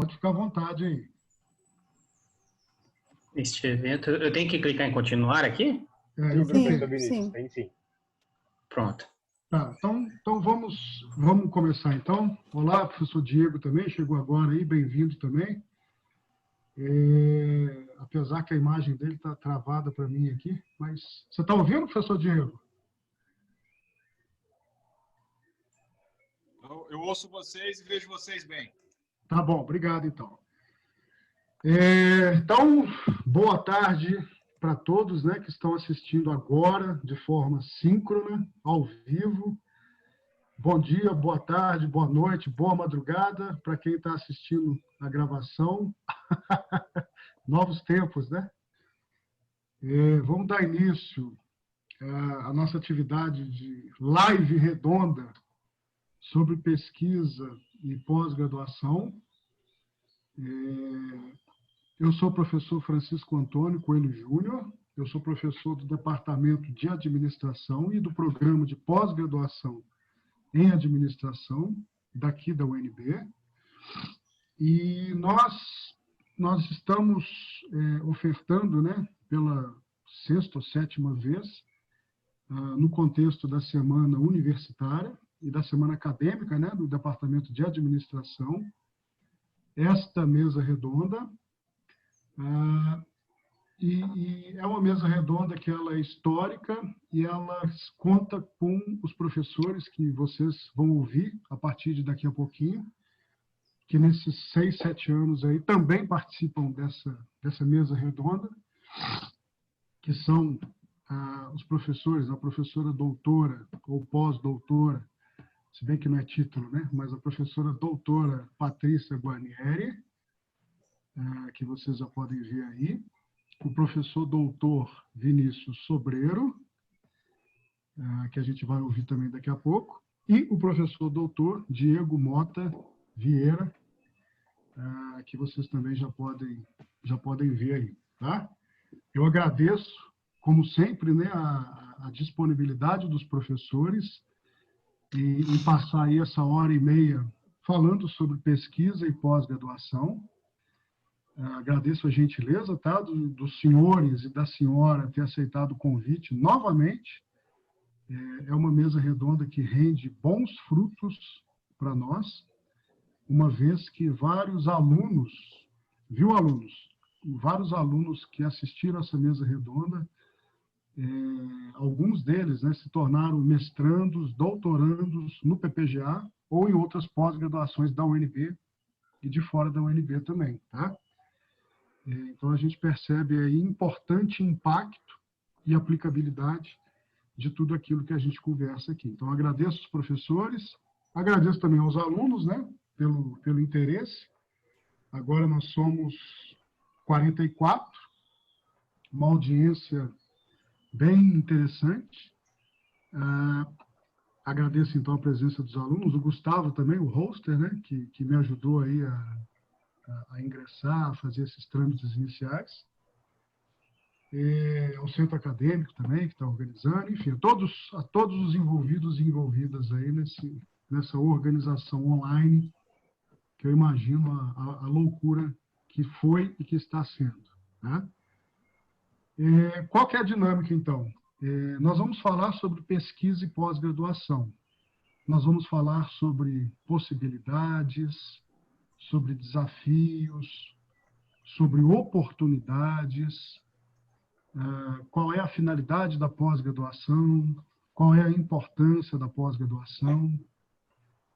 Pode ficar à vontade aí. Este evento, eu tenho que clicar em continuar aqui? Eu Sim, cliquei. Vinícius, tem sim. Pronto. Tá, então vamos começar então. Olá, professor Diego também, chegou agora aí, bem-vindo também. Apesar que a imagem dele está travada para mim aqui, mas você está ouvindo, professor Diego? Eu ouço vocês e vejo vocês bem. Tá bom, obrigado então. Então, boa tarde para todos, né, que estão assistindo agora de forma síncrona, ao vivo. Bom dia, boa tarde, boa noite, boa madrugada para quem está assistindo a gravação. Novos tempos, né? Vamos dar início à nossa atividade de live redonda sobre pesquisa e pós-graduação. Eu sou o professor Francisco Antônio Coelho Júnior, eu sou professor do Departamento de Administração e do Programa de Pós-Graduação em Administração, daqui da UNB, e nós estamos ofertando, né, pela sexta ou sétima vez, no contexto da semana universitária e da semana acadêmica, né, do Departamento de Administração, esta mesa redonda, e é uma mesa redonda que ela é histórica e ela conta com os professores que vocês vão ouvir a partir de daqui a pouquinho, que nesses 6, 7 anos aí também participam dessa mesa redonda, que são os professores, a professora doutora ou pós-doutora, se bem que não é título, né? Mas a professora doutora Patrícia Guarnieri, que vocês já podem ver aí, o professor doutor Vinícius Sobreiro, que a gente vai ouvir também daqui a pouco, e o professor doutor Diego Mota Vieira, que vocês também já podem ver aí, tá? Eu agradeço, como sempre, né, a disponibilidade dos professores em passar aí essa hora e meia falando sobre pesquisa e pós-graduação. Agradeço a gentileza, tá, dos senhores e da senhora ter aceitado o convite novamente. É uma mesa redonda que rende bons frutos para nós, uma vez que vários alunos, vários alunos que assistiram a essa mesa redonda, alguns deles, né, se tornaram mestrandos, doutorandos no PPGA ou em outras pós-graduações da UNB e de fora da UNB também, tá? Então, a gente percebe aí importante impacto e aplicabilidade de tudo aquilo que a gente conversa aqui. Então, agradeço os professores, agradeço também aos alunos, né, pelo interesse. Agora nós somos 44, uma audiência bem interessante. Agradeço, então, a presença dos alunos, o Gustavo também, o hoster, né, que me ajudou aí a ingressar, a fazer esses trâmites iniciais. O centro acadêmico também, que está organizando, enfim, a todos os envolvidos e envolvidas aí nessa organização online, que eu imagino a loucura que foi e que está sendo, né? Qual que é a dinâmica, então? Nós vamos falar sobre pesquisa e pós-graduação. Nós vamos falar sobre possibilidades, sobre desafios, sobre oportunidades, qual é a finalidade da pós-graduação, qual é a importância da pós-graduação.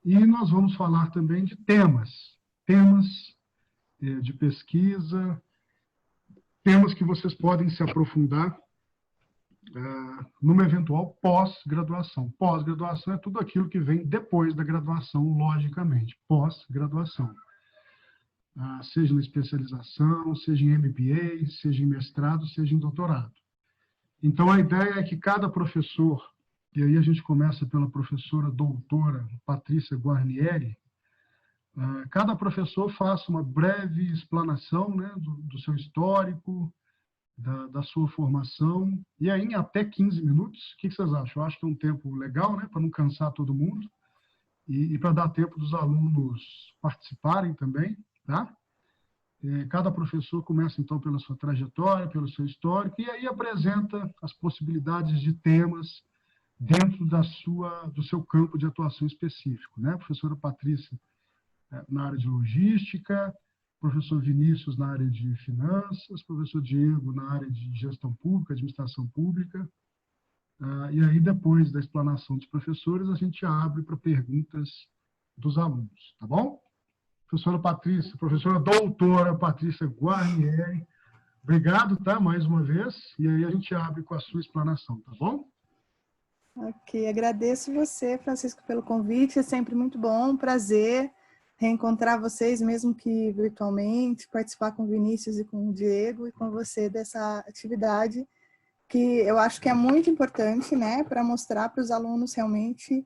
E nós vamos falar também de temas de pesquisa, temas que vocês podem se aprofundar numa eventual pós-graduação. Pós-graduação é tudo aquilo que vem depois da graduação, logicamente, pós-graduação. Seja na especialização, seja em MBA, seja em mestrado, seja em doutorado. Então, a ideia é que cada professor, e aí a gente começa pela professora doutora Patrícia Guarnieri, cada professor faça uma breve explanação, né, do seu histórico, da sua formação, e aí em até 15 minutos. O que vocês acham? Eu acho que é um tempo legal, né, para não cansar todo mundo, e para dar tempo dos alunos participarem também. tá? Cada professor começa, então, pela sua trajetória, pelo seu histórico, e aí apresenta as possibilidades de temas dentro do seu campo de atuação específico, né? A professora Patrícia na área de logística, professor Vinícius na área de finanças, professor Diego na área de gestão pública, administração pública. E aí, depois da explanação dos professores, a gente abre para perguntas dos alunos, tá bom? Professora Patrícia, professora doutora Patrícia Guarnieri, obrigado, tá? Mais uma vez. E aí a gente abre com a sua explanação, tá bom? Ok, agradeço você, Francisco, pelo convite. É sempre muito bom, um prazer reencontrar vocês, mesmo que virtualmente, participar com o Vinícius e com o Diego e com você dessa atividade, que eu acho que é muito importante, né, para mostrar para os alunos realmente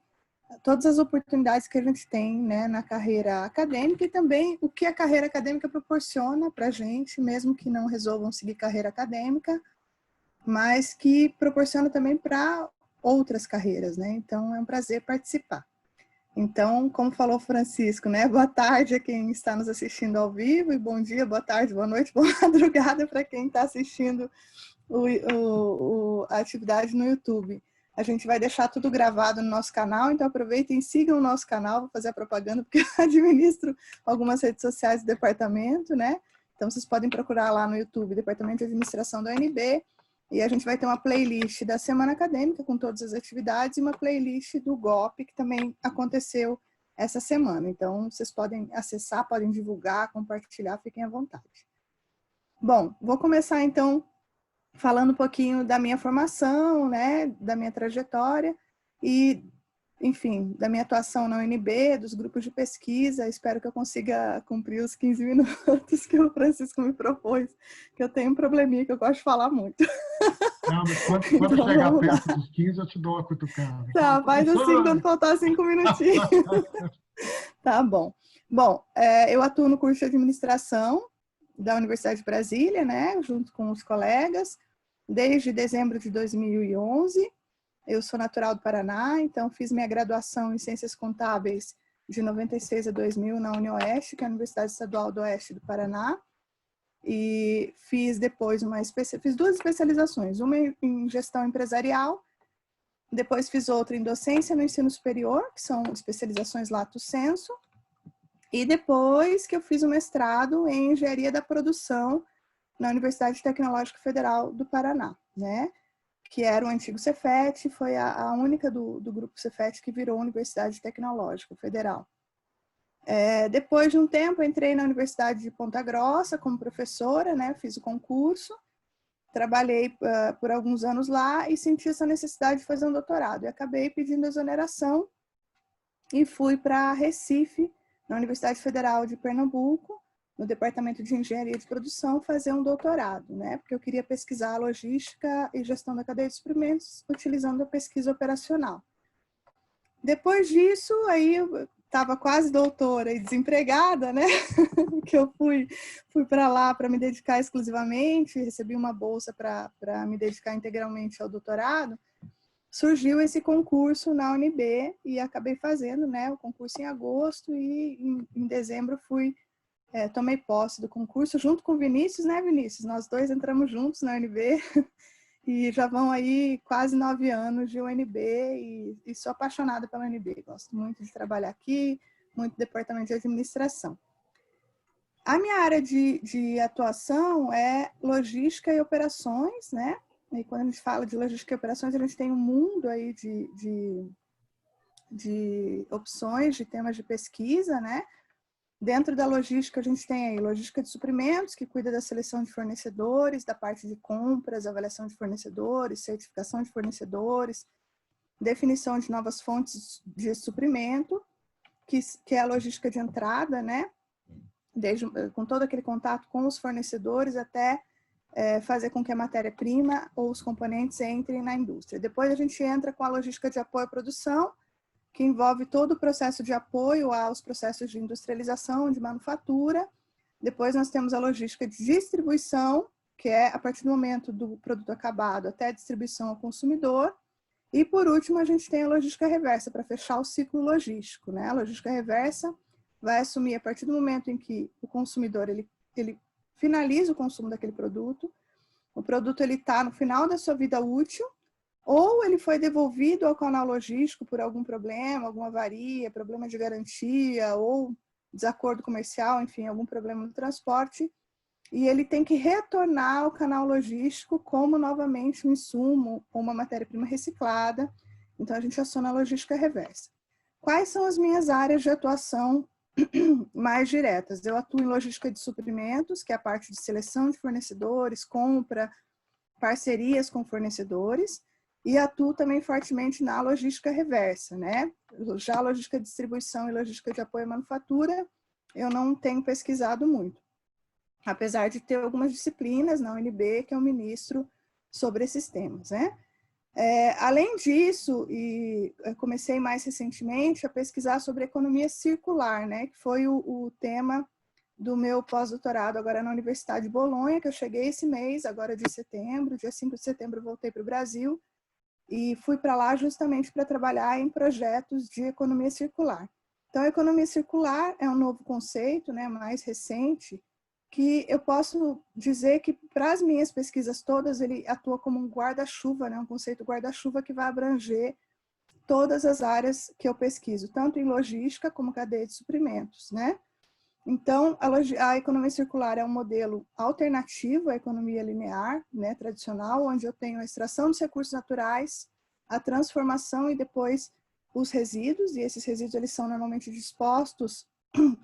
todas as oportunidades que a gente tem, né, na carreira acadêmica e também o que a carreira acadêmica proporciona para a gente, mesmo que não resolvam seguir carreira acadêmica, mas que proporciona também para outras carreiras, né? Então, é um prazer participar. Então, como falou o Francisco, né? Boa tarde a quem está nos assistindo ao vivo e bom dia, boa tarde, boa noite, boa madrugada para quem está assistindo a atividade no YouTube. A gente vai deixar tudo gravado no nosso canal, então aproveitem e sigam o nosso canal, vou fazer a propaganda, porque eu administro algumas redes sociais do departamento, né? Então vocês podem procurar lá no YouTube, Departamento de Administração da UNB, e a gente vai ter uma playlist da Semana Acadêmica com todas as atividades e uma playlist do GOP, que também aconteceu essa semana. Então vocês podem acessar, podem divulgar, compartilhar, fiquem à vontade. Bom, vou começar então falando um pouquinho da minha formação, né, da minha trajetória e, enfim, da minha atuação na UNB, dos grupos de pesquisa. Espero que eu consiga cumprir os 15 minutos que o Francisco me propôs, que eu tenho um probleminha que eu gosto de falar muito. Não, mas quando então, chegar perto dos 15, eu te dou uma cutucada. Tá, faz assim quando faltar 5 minutinhos. Tá bom. Bom, eu atuo no curso de administração da Universidade de Brasília, né, junto com os colegas, desde dezembro de 2011. Eu sou natural do Paraná, então fiz minha graduação em Ciências Contábeis de 96 a 2000 na UniOeste, que é a Universidade Estadual do Oeste do Paraná, e fiz depois fiz 2 especializações, uma em gestão empresarial, depois fiz outra em docência no ensino superior, que são especializações lato sensu, e depois que eu fiz o mestrado em engenharia da produção na Universidade Tecnológica Federal do Paraná, né? Que era o antigo Cefet, foi a única do grupo Cefet que virou Universidade Tecnológica Federal. Depois de um tempo, entrei na Universidade de Ponta Grossa como professora, né? Fiz o concurso, trabalhei por alguns anos lá e senti essa necessidade de fazer um doutorado. E acabei pedindo exoneração e fui para Recife, na Universidade Federal de Pernambuco, no Departamento de Engenharia de Produção, fazer um doutorado, né? Porque eu queria pesquisar a logística e gestão da cadeia de suprimentos utilizando a pesquisa operacional. Depois disso, aí eu estava quase doutora e desempregada, né? Que eu fui para lá para me dedicar exclusivamente, recebi uma bolsa para me dedicar integralmente ao doutorado. Surgiu esse concurso na UNB e acabei fazendo, né, o concurso em agosto e em dezembro tomei posse do concurso junto com o Vinícius, né, Vinícius? Nós dois entramos juntos na UNB e já vão aí quase 9 anos de UNB e sou apaixonada pela UNB. Gosto muito de trabalhar aqui, muito do departamento de administração. A minha área de atuação é logística e operações, né? E quando a gente fala de logística e operações, a gente tem um mundo aí de opções, de temas de pesquisa, né? Dentro da logística, a gente tem aí logística de suprimentos, que cuida da seleção de fornecedores, da parte de compras, avaliação de fornecedores, certificação de fornecedores, definição de novas fontes de suprimento, que é a logística de entrada, né? Com todo aquele contato com os fornecedores até fazer com que a matéria-prima ou os componentes entrem na indústria. Depois a gente entra com a logística de apoio à produção, que envolve todo o processo de apoio aos processos de industrialização, de manufatura. Depois nós temos a logística de distribuição, que é a partir do momento do produto acabado até a distribuição ao consumidor. E por último, a gente tem a logística reversa, para fechar o ciclo logístico, né? A logística reversa vai assumir a partir do momento em que o consumidor ele finaliza o consumo daquele produto, o produto está no final da sua vida útil, ou ele foi devolvido ao canal logístico por algum problema, alguma avaria, problema de garantia, ou desacordo comercial, enfim, algum problema no transporte, e ele tem que retornar ao canal logístico como novamente um insumo ou uma matéria-prima reciclada. Então, a gente aciona a logística reversa. Quais são as minhas áreas de atuação mais diretas? Eu atuo em logística de suprimentos, que é a parte de seleção de fornecedores, compra, parcerias com fornecedores, e atuo também fortemente na logística reversa, né? Já a logística de distribuição e logística de apoio à manufatura, eu não tenho pesquisado muito, apesar de ter algumas disciplinas na UNB que eu ministro sobre esses temas, né? Além disso, e eu comecei mais recentemente a pesquisar sobre economia circular, né? Que foi o tema do meu pós-doutorado agora na Universidade de Bolonha, que eu cheguei esse mês, agora de setembro, dia 5 de setembro eu voltei para o Brasil, e fui para lá justamente para trabalhar em projetos de economia circular. Então, a economia circular é um novo conceito, né, mais recente, que eu posso dizer que para as minhas pesquisas todas, ele atua como um guarda-chuva, né, um conceito guarda-chuva que vai abranger todas as áreas que eu pesquiso, tanto em logística como cadeia de suprimentos, né? Então, a economia circular é um modelo alternativo à economia linear, né, tradicional, onde eu tenho a extração dos recursos naturais, a transformação e depois os resíduos, e esses resíduos eles são normalmente dispostos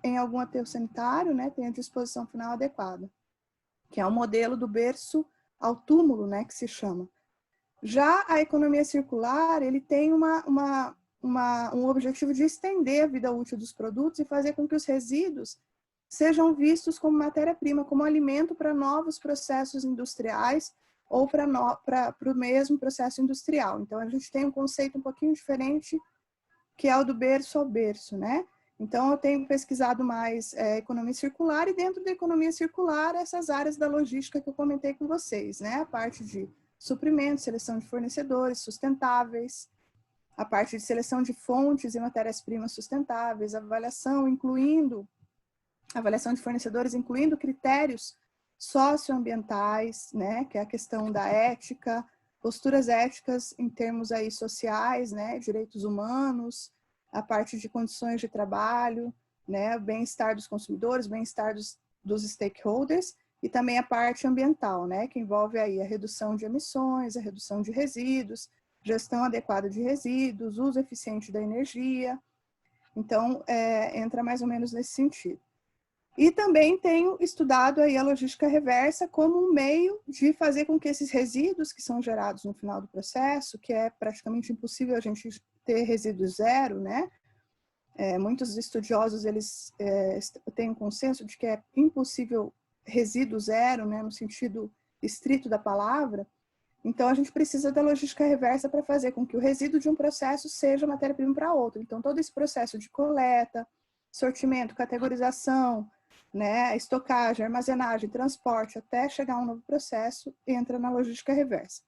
em algum aterro sanitário, né, tem a disposição final adequada, que é o modelo do berço ao túmulo, né, que se chama. Já a economia circular, ele tem um objetivo de estender a vida útil dos produtos e fazer com que os resíduos sejam vistos como matéria-prima, como alimento para novos processos industriais ou para o mesmo processo industrial. Então, a gente tem um conceito um pouquinho diferente, que é o do berço ao berço, né? Então, eu tenho pesquisado mais economia circular, e dentro da economia circular, essas áreas da logística que eu comentei com vocês, né? A parte de suprimentos, seleção de fornecedores sustentáveis, a parte de seleção de fontes e matérias-primas sustentáveis, avaliação de fornecedores, incluindo critérios socioambientais, né, que é a questão da ética, posturas éticas em termos aí sociais, né, direitos humanos, a parte de condições de trabalho, né, bem-estar dos consumidores, bem-estar dos stakeholders, e também a parte ambiental, né, que envolve aí a redução de emissões, a redução de resíduos, gestão adequada de resíduos, uso eficiente da energia. Então, entra mais ou menos nesse sentido. E também tenho estudado aí a logística reversa como um meio de fazer com que esses resíduos que são gerados no final do processo, que é praticamente impossível a gente ter resíduo zero, né? Muitos estudiosos, eles têm um consenso de que é impossível resíduo zero, né, no sentido estrito da palavra. Então, a gente precisa da logística reversa para fazer com que o resíduo de um processo seja matéria-prima para outro. Então, todo esse processo de coleta, sortimento, categorização, né, estocagem, armazenagem, transporte, até chegar a um novo processo, entra na logística reversa.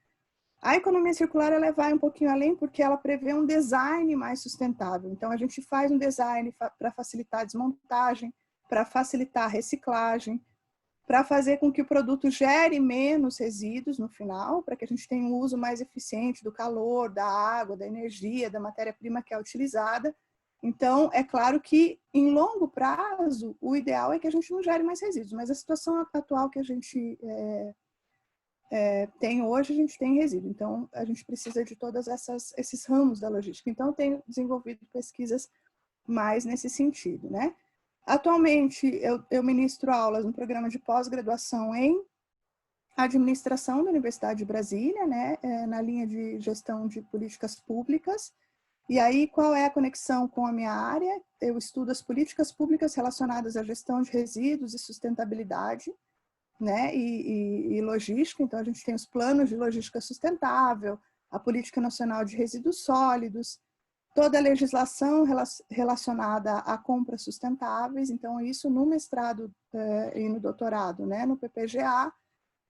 A economia circular, ela vai um pouquinho além, porque ela prevê um design mais sustentável. Então, a gente faz um design para facilitar a desmontagem, para facilitar a reciclagem, para fazer com que o produto gere menos resíduos no final, para que a gente tenha um uso mais eficiente do calor, da água, da energia, da matéria-prima que é utilizada. Então, é claro que, em longo prazo, o ideal é que a gente não gere mais resíduos, mas a situação atual que a gente tem hoje, a gente tem resíduo. Então, a gente precisa de todos esses ramos da logística. Então, eu tenho desenvolvido pesquisas mais nesse sentido, né? Atualmente, eu ministro aulas no programa de pós-graduação em administração da Universidade de Brasília, né? Na linha de gestão de políticas públicas. E aí, qual é a conexão com a minha área? Eu estudo as políticas públicas relacionadas à gestão de resíduos e sustentabilidade, né? E logística. Então, a gente tem os planos de logística sustentável, a Política Nacional de Resíduos Sólidos, toda a legislação relacionada a compras sustentáveis. Então, isso no mestrado e no doutorado, né? No PPGA,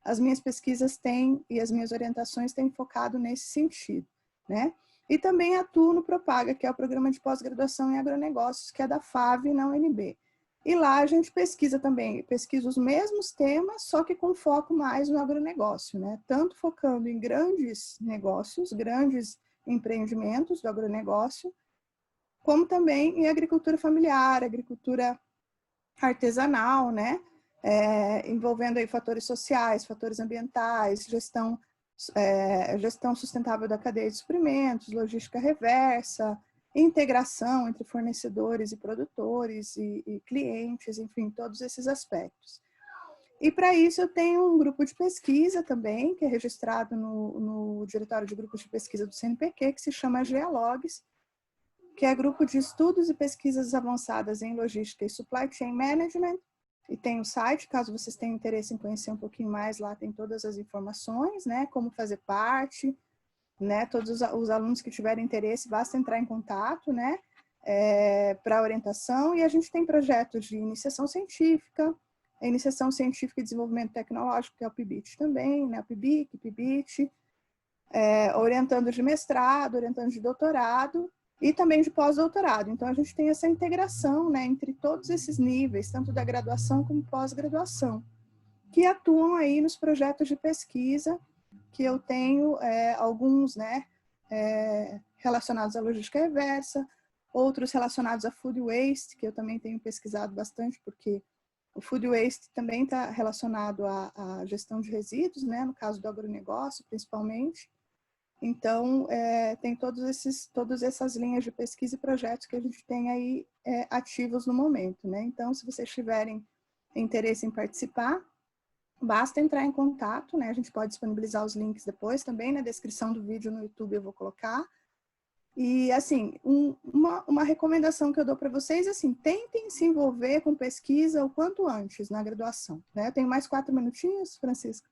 as minhas pesquisas têm, e as minhas orientações têm focado nesse sentido, né? E também atuo no Propaga, que é o Programa de Pós-Graduação em Agronegócios, que é da FAV na UNB. E lá a gente pesquisa também, pesquisa os mesmos temas, só que com foco mais no agronegócio, né? Tanto focando em grandes negócios, grandes empreendimentos do agronegócio, como também em agricultura familiar, agricultura artesanal, né? Envolvendo aí fatores sociais, fatores ambientais, gestão sustentável da cadeia de suprimentos, logística reversa, integração entre fornecedores e produtores e clientes, enfim, todos esses aspectos. E para isso eu tenho um grupo de pesquisa também, que é registrado no Diretório de Grupos de Pesquisa do CNPq, que se chama GEALogs, que é Grupo de Estudos e Pesquisas Avançadas em Logística e Supply Chain Management, e tem o site, caso vocês tenham interesse em conhecer um pouquinho mais, lá tem todas as informações, né, como fazer parte, né, todos os alunos que tiverem interesse, basta entrar em contato, né, para orientação, e a gente tem projetos de iniciação científica e desenvolvimento tecnológico, que é o PIBIT também, né, o PIBIC, PIBIT, orientando de mestrado, orientando de doutorado, e também de pós-doutorado. Então, a gente tem essa integração, né, entre todos esses níveis, tanto da graduação como pós-graduação, que atuam aí nos projetos de pesquisa, que eu tenho alguns, né, relacionados à logística reversa, outros relacionados a food waste, que eu também tenho pesquisado bastante, porque o food waste também está relacionado à gestão de resíduos, né, no caso do agronegócio, principalmente. Então, tem todas essas linhas de pesquisa e projetos que a gente tem aí ativos no momento, né? Então, se vocês tiverem interesse em participar, basta entrar em contato, né? A gente pode disponibilizar os links depois também, na descrição do vídeo no YouTube eu vou colocar. E, assim, uma recomendação que eu dou para vocês é assim, tentem se envolver com pesquisa o quanto antes na graduação, né? Eu tenho mais 4 minutinhos, Francisco?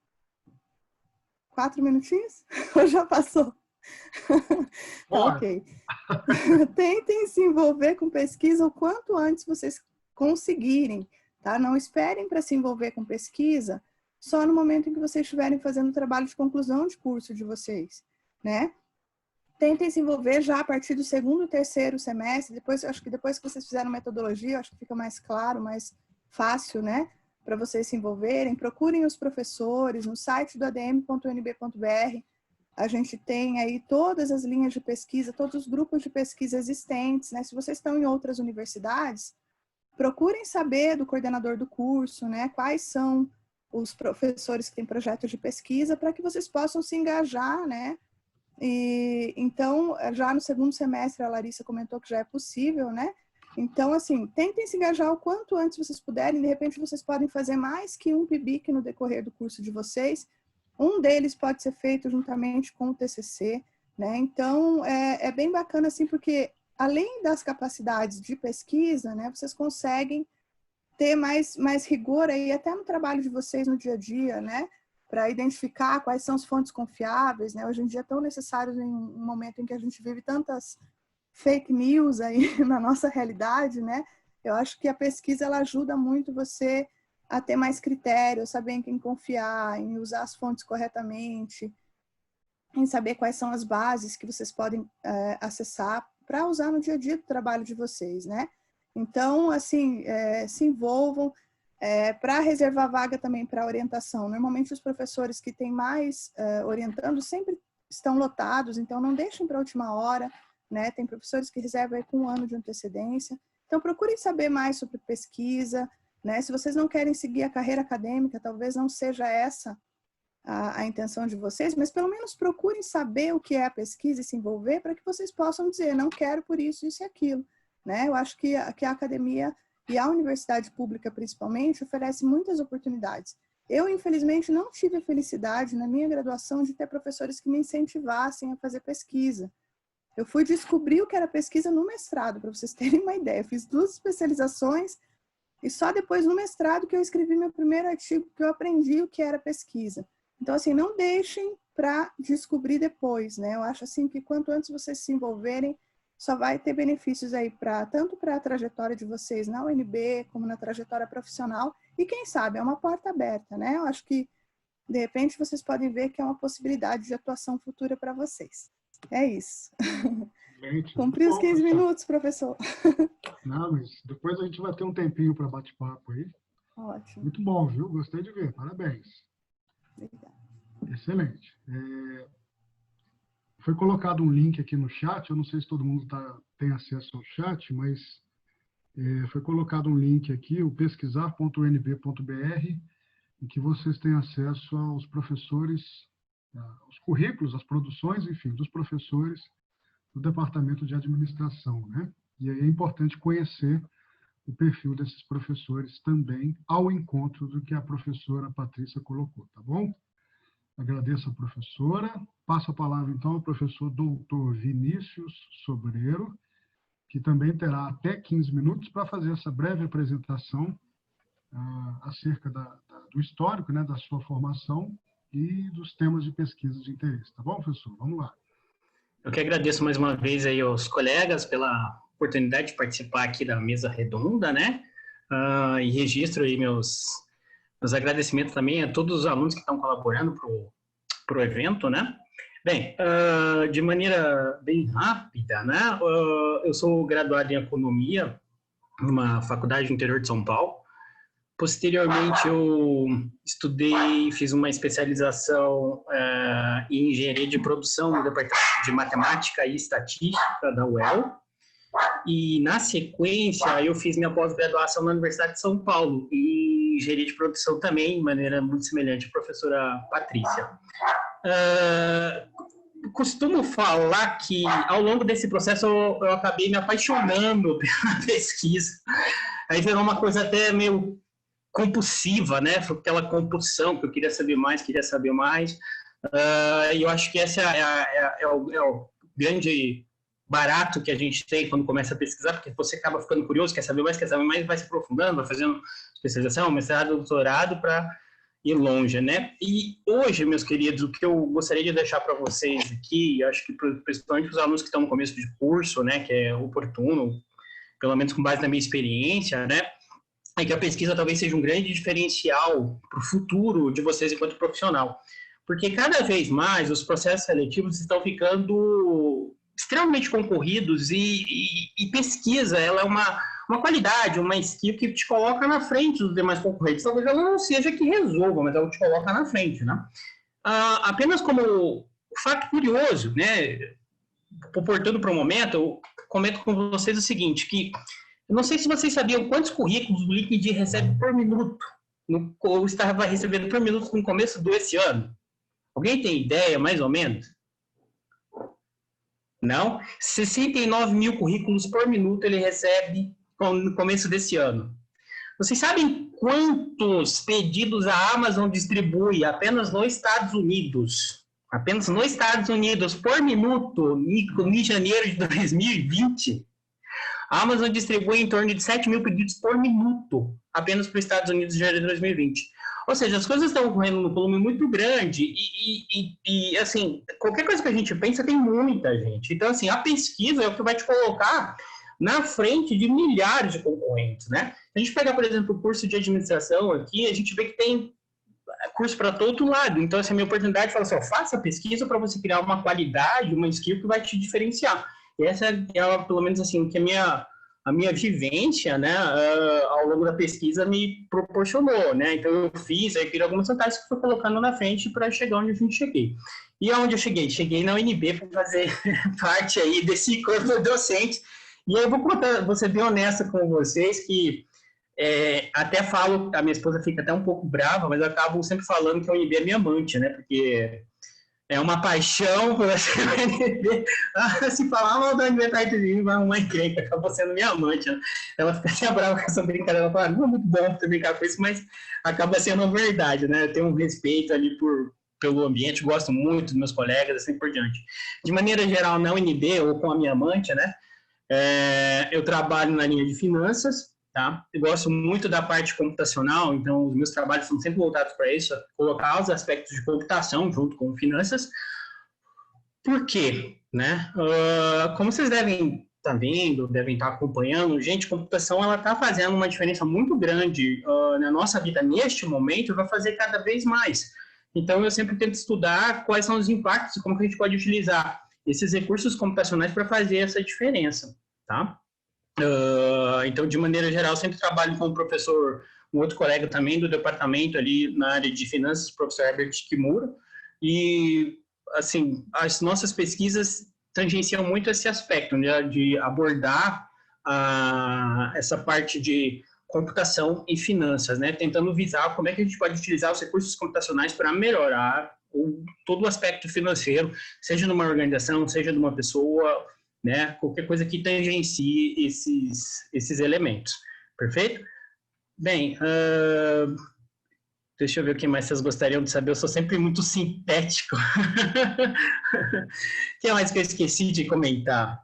4 minutinhos? Ou já passou? Ok. Tentem se envolver com pesquisa o quanto antes vocês conseguirem, tá? Não esperem para se envolver com pesquisa só no momento em que vocês estiverem fazendo o trabalho de conclusão de curso de vocês, né? Tentem se envolver já a partir do segundo e terceiro semestre, acho que depois que vocês fizeram metodologia, acho que fica mais claro, mais fácil, né? Para vocês se envolverem, procurem os professores no site do adm.unb.br. A gente tem aí todas as linhas de pesquisa, todos os grupos de pesquisa existentes, né? Se vocês estão em outras universidades, procurem saber do coordenador do curso, né? Quais são os professores que têm projetos de pesquisa, para que vocês possam se engajar, né? E então, já no segundo semestre, a Larissa comentou que já é possível, né? Então, assim, tentem se engajar o quanto antes vocês puderem. De repente, vocês podem fazer mais que um PIBIC no decorrer do curso de vocês. Um deles pode ser feito juntamente com o TCC, né? Então, é bem bacana, assim, porque além das capacidades de pesquisa, né, vocês conseguem ter mais rigor aí até no trabalho de vocês no dia a dia, né? Para identificar quais são as fontes confiáveis, né? Hoje em dia é tão necessário em um momento em que a gente vive tantas fake news aí na nossa realidade, né? Eu acho que a pesquisa ela ajuda muito você a ter mais critérios, saber em quem confiar, em usar as fontes corretamente, em saber quais são as bases que vocês podem acessar para usar no dia a dia do trabalho de vocês, né? Então, assim, se envolvam. Para reservar vaga também para orientação. Normalmente os professores que têm mais orientando sempre estão lotados, então não deixem para a última hora, né? Tem professores que reservam aí com 1 ano de antecedência. Então procurem saber mais sobre pesquisa, né? Se vocês não querem seguir a carreira acadêmica, talvez não seja essa a intenção de vocês, mas pelo menos procurem saber o que é a pesquisa e se envolver para que vocês possam dizer, não quero por isso, isso e aquilo, né? Eu acho que a academia e a universidade pública, principalmente, oferece muitas oportunidades. Eu, infelizmente, não tive a felicidade na minha graduação de ter professores que me incentivassem a fazer pesquisa. Eu fui descobrir o que era pesquisa no mestrado, para vocês terem uma ideia. Eu fiz 2 especializações e só depois no mestrado que eu escrevi meu primeiro artigo, que eu aprendi o que era pesquisa. Então, assim, não deixem para descobrir depois, né? Eu acho, assim, que quanto antes vocês se envolverem, só vai ter benefícios aí tanto para a trajetória de vocês na UNB, como na trajetória profissional, e quem sabe, é uma porta aberta, né? Eu acho que, de repente, vocês podem ver que é uma possibilidade de atuação futura para vocês. É isso. Excelente. Cumpri os Bom, 15 pessoal. minutos, professor. Não, mas depois a gente vai ter um tempinho para bate-papo aí. Ótimo. Muito bom, viu? Gostei de ver. Parabéns. Obrigada. Excelente. Foi colocado um link aqui no chat, eu não sei se todo mundo tem acesso ao chat, mas foi colocado um link aqui, o pesquisar.unb.br, em que vocês têm acesso aos professores, aos currículos, às produções, enfim, dos professores do Departamento de Administração, né? E aí é importante conhecer o perfil desses professores também, ao encontro do que a professora Patrícia colocou, tá bom? Agradeço a professora. Passo a palavra, então, ao professor doutor Vinícius Sobreiro, que também terá até 15 minutos para fazer essa breve apresentação acerca do histórico, né, da sua formação e dos temas de pesquisa de interesse. Tá bom, professor? Vamos lá. Eu que agradeço mais uma vez aí aos colegas pela oportunidade de participar aqui da mesa redonda, né? E registro aí meus agradecimentos também a todos os alunos que estão colaborando para o evento, né? Bem, de maneira bem rápida, né? Eu sou graduado em Economia numa faculdade do interior de São Paulo. Posteriormente, eu estudei, fiz uma especialização em Engenharia de Produção no Departamento de Matemática e Estatística da UEL. E, na sequência, eu fiz minha pós-graduação na Universidade de São Paulo, em Engenharia de Produção também, de maneira muito semelhante à professora Patrícia. Costumo falar que, ao longo desse processo, eu acabei me apaixonando pela pesquisa. Aí virou uma coisa até meio compulsiva, né? Foi aquela compulsão que eu queria saber mais. E eu acho que esse é o grande barato que a gente tem quando começa a pesquisar, porque você acaba ficando curioso, quer saber mais, vai se aprofundando, vai fazendo especialização, mestrado, doutorado, para ir longe, né? E hoje, meus queridos, o que eu gostaria de deixar para vocês aqui, acho que principalmente os alunos que estão no começo de curso, né, que é oportuno, pelo menos com base na minha experiência, né, é que a pesquisa talvez seja um grande diferencial para o futuro de vocês enquanto profissional. Porque cada vez mais os processos seletivos estão ficando extremamente concorridos e pesquisa, ela é uma qualidade, uma skill que te coloca na frente dos demais concorrentes. Talvez ela não seja que resolva, mas ela te coloca na frente, né? Apenas como fato curioso, né? Portando para o momento, eu comento com vocês o seguinte, que eu não sei se vocês sabiam quantos currículos o LinkedIn recebe por minuto, ou estava recebendo por minuto no começo desse ano. Alguém tem ideia, mais ou menos? Não? 69 mil currículos por minuto ele recebe no começo desse ano. Vocês sabem quantos pedidos a Amazon distribui apenas nos Estados Unidos? Apenas nos Estados Unidos por minuto, em janeiro de 2020? A Amazon distribui em torno de 7 mil pedidos por minuto, apenas para os Estados Unidos em janeiro de 2020. Ou seja, as coisas estão ocorrendo num volume muito grande e, assim, qualquer coisa que a gente pensa tem muita gente. Então, assim, a pesquisa é o que vai te colocar na frente de milhares de concorrentes, né? Se a gente pegar, por exemplo, o curso de administração aqui, a gente vê que tem curso para todo lado. Então, essa é a minha oportunidade de falar assim, faça pesquisa para você criar uma qualidade, uma skill que vai te diferenciar. E essa é, pelo menos, assim, o que a minha vivência, né, ao longo da pesquisa me proporcionou, né? Então, eu fiz algumas vantagens que fui colocando na frente para chegar onde a gente cheguei. E aonde eu cheguei? Cheguei na UNB para fazer parte aí desse corpo docente. E aí eu vou ser bem honesta com vocês que até falo, a minha esposa fica até um pouco brava, mas eu acabo sempre falando que a UNB é minha amante, né? Porque é uma paixão por essa UNB. Se falar mal da UNB, vai uma encrenca, acabou sendo minha amante. Né? Ela fica até brava com essa brincadeira. Ela fala, não é muito bom você brincar com isso, mas acaba sendo a verdade, né? Eu tenho um respeito ali pelo ambiente, gosto muito dos meus colegas, assim por diante. De maneira geral, na UNB, ou com a minha amante, né? Eu trabalho na linha de finanças, tá? Eu gosto muito da parte computacional, então os meus trabalhos são sempre voltados para isso, colocar os aspectos de computação junto com finanças. Por quê? Né? Como vocês devem estar vendo, devem estar acompanhando, gente, computação ela está fazendo uma diferença muito grande na nossa vida neste momento e vai fazer cada vez mais. Então, eu sempre tento estudar quais são os impactos e como que a gente pode utilizar esses recursos computacionais para fazer essa diferença, tá? Então, de maneira geral, sempre trabalho com o professor, um outro colega também do departamento ali na área de finanças, o professor Herbert Kimura, e, assim, as nossas pesquisas tangenciam muito esse aspecto, né, de abordar essa parte de computação e finanças, né, tentando visar como é que a gente pode utilizar os recursos computacionais para melhorar todo o aspecto financeiro, seja numa organização, seja numa pessoa, né, qualquer coisa que tangencie esses elementos. Perfeito? Bem, deixa eu ver o que mais vocês gostariam de saber. Eu sou sempre muito sintético. O que mais que eu esqueci de comentar?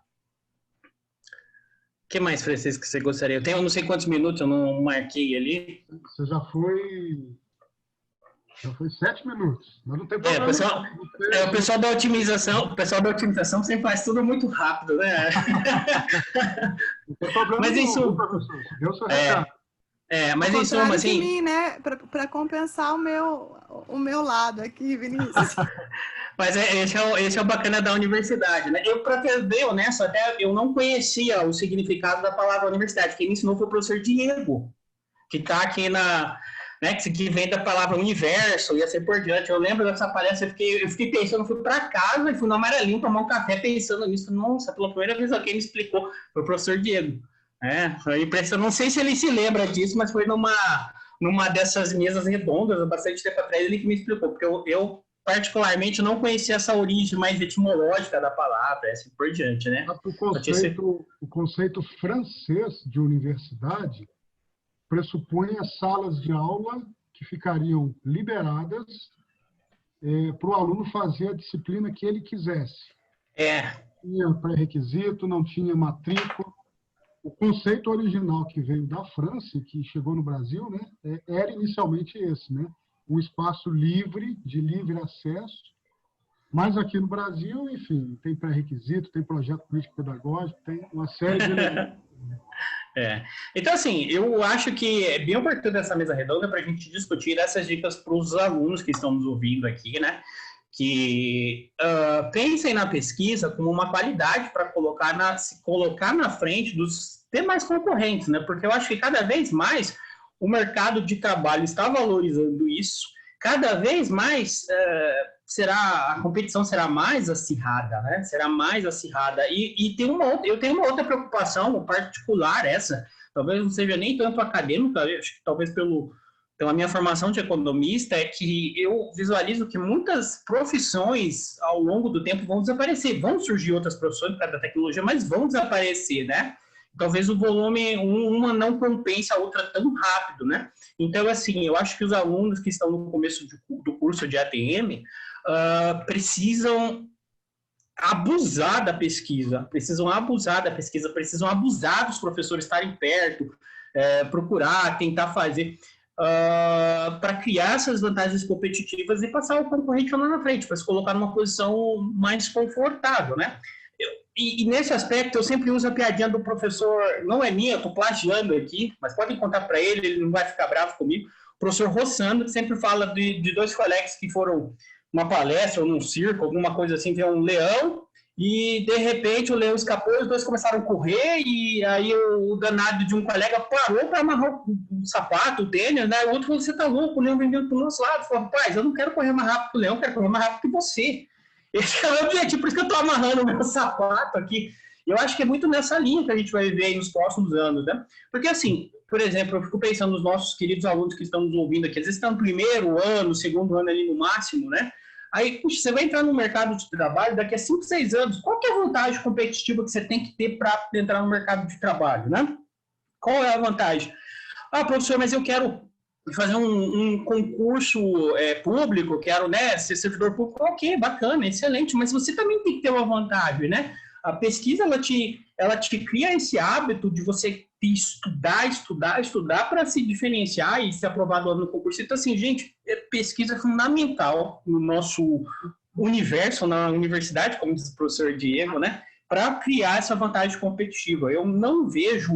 O que mais, Francisco, que você gostaria? Eu tenho não sei quantos minutos, eu não marquei ali. Você já foi 7 minutos, mas não tem problema. O pessoal da otimização sempre faz tudo muito rápido, né? Não tem problema, mas isso, não, professor. Deu seu recado. Mas em suma, assim... de mim, né? Para compensar o meu lado aqui, Vinícius. Mas esse é o bacana da universidade, né? Eu, para ser bem honesto, até eu não conhecia o significado da palavra universidade. Quem me ensinou foi o professor Diego, que está aqui né, que vem da palavra universo e assim por diante. Eu lembro dessa palestra, eu fiquei pensando, fui para casa e fui no Amarelinho tomar um café pensando nisso. Nossa, pela primeira vez alguém me explicou, foi o professor Diego. Foi impressionante. Não sei se ele se lembra disso, mas foi numa dessas mesas redondas, há bastante tempo atrás, ele que me explicou, porque eu particularmente não conhecia essa origem mais etimológica da palavra, assim por diante, né? O conceito francês de universidade pressupõe as salas de aula que ficariam liberadas para o aluno fazer a disciplina que ele quisesse. Não tinha pré-requisito, não tinha matrícula. O conceito original que veio da França e que chegou no Brasil, né, era inicialmente esse, né? Um espaço livre, de livre acesso, mas aqui no Brasil, enfim, tem pré-requisito, tem projeto político-pedagógico, tem uma série de elementos. Então, assim, eu acho que é bem oportuno essa mesa redonda para a gente discutir essas dicas para os alunos que estão nos ouvindo aqui, né? Que pensem na pesquisa como uma qualidade para se colocar na frente dos demais concorrentes, né? Porque eu acho que cada vez mais o mercado de trabalho está valorizando isso, cada vez mais a competição será mais acirrada, né? Será mais acirrada. E eu tenho uma outra preocupação particular, talvez não seja nem tanto acadêmica, acho que talvez pela minha formação de economista, é que eu visualizo que muitas profissões ao longo do tempo vão desaparecer. Vão surgir outras profissões por causa da tecnologia, mas vão desaparecer, né? Talvez o volume, uma não compense a outra tão rápido, né? Então, assim, eu acho que os alunos que estão no começo do curso de ATM precisam abusar da pesquisa, precisam abusar dos professores estarem perto, procurar, tentar fazer... para criar essas vantagens competitivas e passar o concorrente lá na frente, para se colocar numa posição mais confortável, né? E nesse aspecto, eu sempre uso a piadinha do professor, não é minha, eu estou plagiando aqui, mas podem contar para ele não vai ficar bravo comigo, o professor Rossano, que sempre fala de dois colegas que foram numa palestra ou num circo, alguma coisa assim, tem um leão, e de repente o leão escapou, os dois começaram a correr, e aí o danado de um colega parou para amarrar o sapato, o tênis, né? O outro falou, você tá louco, o leão vem vindo pro nosso lado. Falou, rapaz, eu não quero correr mais rápido que o leão, eu quero correr mais rápido que você. Esse é o objetivo, por isso que eu tô amarrando o meu sapato aqui. Eu acho que é muito nessa linha que a gente vai viver aí nos próximos anos, né? Porque assim, por exemplo, eu fico pensando nos nossos queridos alunos que estão nos ouvindo aqui, às vezes estão no primeiro ano, segundo ano ali no máximo, né? Aí, puxa, você vai entrar no mercado de trabalho daqui a 5, 6 anos. Qual que é a vantagem competitiva que você tem que ter para entrar no mercado de trabalho, né? Qual é a vantagem? Professor, mas eu quero fazer um concurso público, quero, né, ser servidor público. Ok, bacana, excelente, mas você também tem que ter uma vantagem, né? A pesquisa, ela te cria esse hábito de você estudar para se diferenciar e ser aprovado no concurso. Então, assim, gente, pesquisa é fundamental no nosso universo, na universidade, como diz o professor Diego, né? Para criar essa vantagem competitiva. Eu não vejo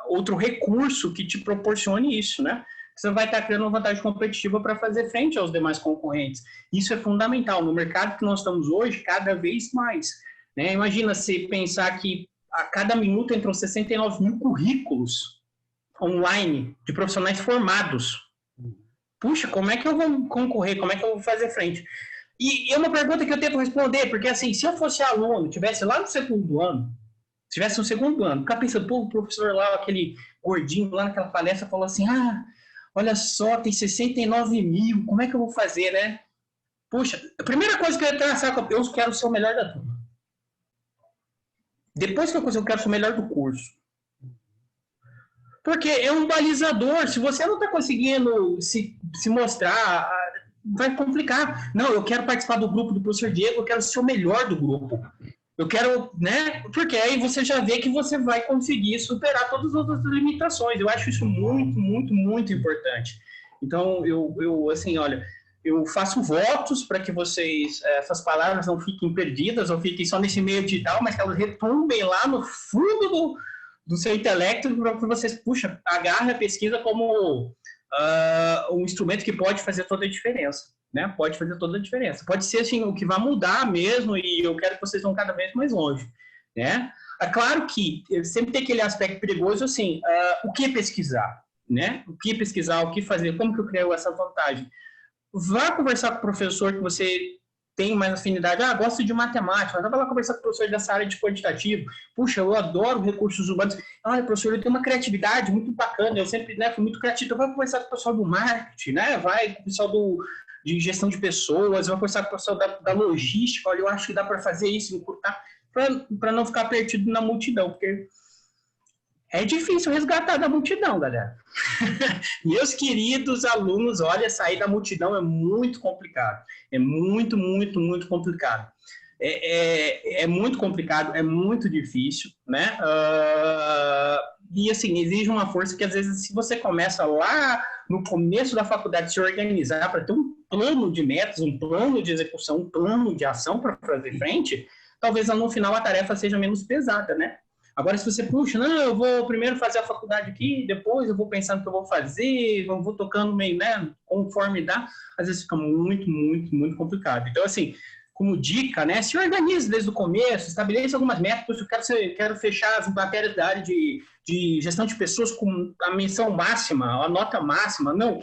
outro recurso que te proporcione isso, né? você vai estar criando uma vantagem competitiva para fazer frente aos demais concorrentes. Isso é fundamental. No mercado que nós estamos hoje, cada vez mais. Né? Imagina se pensar que a cada minuto entram 69 mil currículos online de profissionais formados. Puxa, como é que eu vou concorrer? Como é que eu vou fazer frente? E é uma pergunta que eu tento responder, porque assim, se eu fosse aluno, tivesse lá no segundo ano, ficar pensando, pô, o professor lá, aquele gordinho lá naquela palestra, falou assim, olha só, tem 69 mil, como é que eu vou fazer, né? Puxa, a primeira coisa que eu ia traçar, eu quero ser o melhor da turma. Depois que eu quero ser o melhor do curso. Porque é um balizador, se você não está conseguindo se mostrar, vai complicar. Não, eu quero participar do grupo do professor Diego, eu quero ser o melhor do grupo. Eu quero, né? Porque aí você já vê que você vai conseguir superar todas as outras limitações. Eu acho isso muito, muito, muito importante. Então, assim, olha, eu faço votos para que vocês, essas palavras não fiquem perdidas, ou fiquem só nesse meio digital, mas que elas retumbem lá no fundo do seu intelecto, para que vocês, puxa, agarrem a pesquisa como um instrumento que pode fazer toda a diferença. Né? Pode fazer toda a diferença. Pode ser assim, o que vai mudar mesmo, e eu quero que vocês vão cada vez mais longe. Né? É claro que sempre tem aquele aspecto perigoso, assim, o que pesquisar? Né? O que pesquisar, o que fazer, como que eu creo essa vantagem? Vá conversar com o professor que você tem mais afinidade. Gosto de matemática. Vai lá conversar com o professor dessa área de quantitativo. Puxa, eu adoro recursos humanos. Professor, eu tenho uma criatividade muito bacana. Eu sempre, né, fui muito criativo. Então, vai conversar com o pessoal do marketing, né? Vai com o pessoal de gestão de pessoas, vai conversar com o pessoal da logística. Olha, eu acho que dá para fazer isso, encurtar, para não ficar perdido na multidão, porque é difícil resgatar da multidão, galera. Meus queridos alunos, olha, sair da multidão é muito complicado. É muito, muito, muito complicado. É muito complicado, é muito difícil, né? E, assim, exige uma força que, às vezes, se você começa lá no começo da faculdade se organizar para ter um plano de metas, um plano de execução, um plano de ação para fazer frente, talvez no final a tarefa seja menos pesada, né? Agora, se você puxa, não, eu vou primeiro fazer a faculdade aqui, depois eu vou pensar no que eu vou fazer, vou tocando meio, né, conforme dá, às vezes fica muito, muito, muito complicado. Então, assim, como dica, né, se organize desde o começo, estabeleça algumas metas, eu quero fechar as matérias da área de gestão de pessoas com a menção máxima, a nota máxima. Não, eu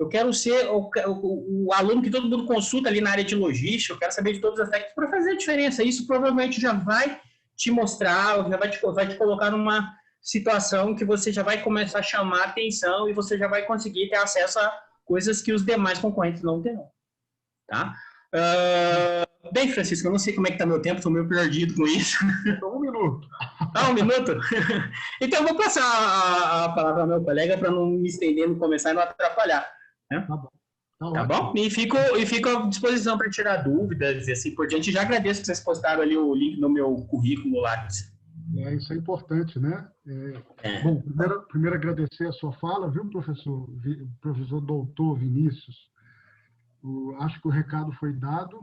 quero ser o aluno que todo mundo consulta ali na área de logística, eu quero saber de todos os aspectos para fazer a diferença. Isso provavelmente já vai te mostrar, já vai te colocar numa situação que você já vai começar a chamar a atenção e você já vai conseguir ter acesso a coisas que os demais concorrentes não terão. Tá? Bem, Francisco, eu não sei como é que está meu tempo, estou meio perdido com isso. 1 minuto. 1 minuto? Então, eu vou passar a palavra ao meu colega para não me estender no começar e não atrapalhar. Né? Tá bom. Tá bom? E fico à disposição para tirar dúvidas e assim por diante. Já agradeço que vocês postaram ali o link no meu currículo lá. Isso é importante, né? Bom, primeiro agradecer a sua fala, viu, professor doutor Vinícius? Acho que o recado foi dado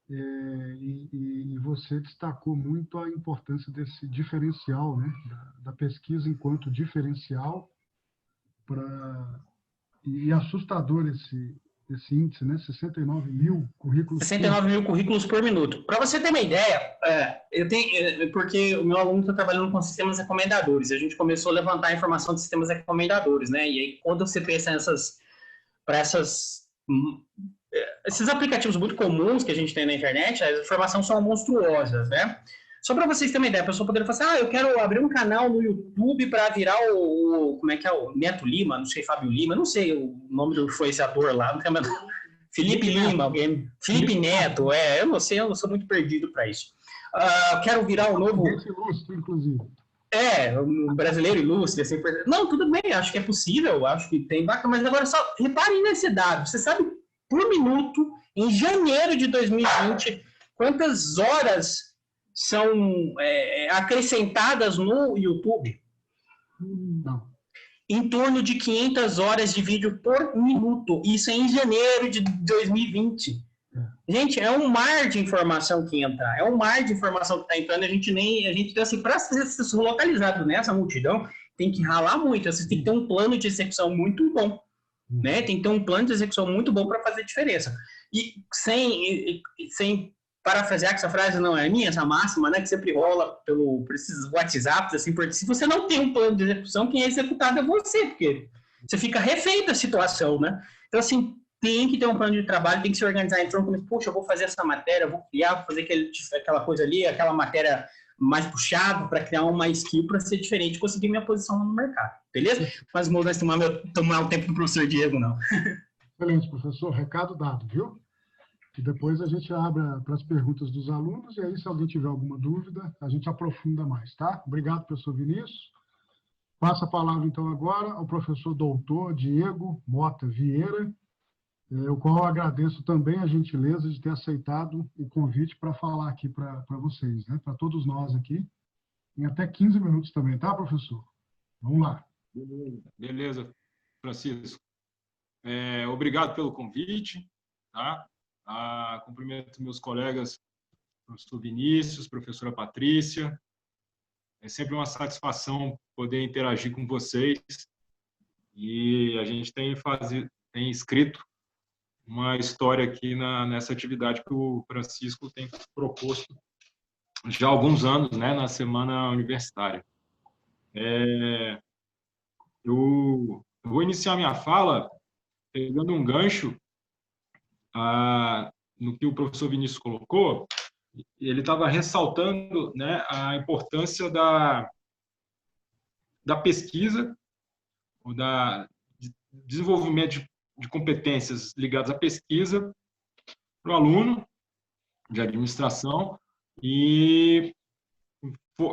e você destacou muito a importância desse diferencial, né? Da pesquisa enquanto diferencial e assustador esse índice, né? 69 mil currículos. 69 mil currículos por minuto. Para você ter uma ideia, porque o meu aluno está trabalhando com sistemas recomendadores. A gente começou a levantar a informação de sistemas recomendadores, né? E aí, quando você pensa esses aplicativos muito comuns que a gente tem na internet, as informações são monstruosas, né? Só para vocês terem uma ideia, a pessoa poderia falar assim, eu quero abrir um canal no YouTube para virar como é que é, o Neto Lima, não sei, Fábio Lima, não sei o nome do influenciador lá, não tem mais... Felipe Lima, Felipe Neto, eu não sei, eu sou muito perdido para isso. Quero virar o novo... Ilustre, inclusive. Um brasileiro ilustre, assim, não, tudo bem, acho que é possível, acho que tem vaca, mas agora só reparem nesse dado, você sabe, por minuto, em janeiro de 2020, quantas horas são acrescentadas no YouTube? Não. Em torno de 500 horas de vídeo por minuto. Isso é em janeiro de 2020. Gente, é um mar de informação que entra. É um mar de informação que está entrando. A gente assim, para ser localizado nessa multidão, tem que ralar muito, você tem que ter um plano de execução muito bom, né? Tem que ter um plano de execução muito bom para fazer diferença. E sem parafrasear que essa frase não é minha, essa máxima, né, que sempre rola por esses WhatsApps, assim, porque se você não tem um plano de execução, quem é executado é você, porque você fica refém da situação, né? Então, assim, tem que ter um plano de trabalho, tem que se organizar. Então, poxa, eu vou fazer essa matéria, eu vou criar, vou fazer aquela coisa ali, aquela matéria mais puxada para criar uma skill para ser diferente e conseguir minha posição no mercado, beleza? Mas não vou tomar o tempo do professor Diego, não. Excelente, professor. Recado dado, viu? E depois a gente abre para as perguntas dos alunos, e aí, se alguém tiver alguma dúvida, a gente aprofunda mais, tá? Obrigado, professor Vinícius. Passo a palavra, então, agora ao professor doutor Diego Mota Vieira, o qual eu agradeço também a gentileza de ter aceitado o convite para falar aqui para vocês, né? Para todos nós aqui, em até 15 minutos também, tá, professor? Vamos lá. Beleza, Francisco. Obrigado pelo convite, tá? Cumprimento meus colegas, professor Vinícius, professora Patrícia. É sempre uma satisfação poder interagir com vocês. E a gente tem escrito uma história aqui nessa atividade que o Francisco tem proposto já há alguns anos, né, na Semana Universitária. Eu vou iniciar minha fala pegando um gancho no que o professor Vinícius colocou. Ele estava ressaltando, né, a importância da pesquisa, ou de desenvolvimento de competências ligadas à pesquisa para o aluno de administração e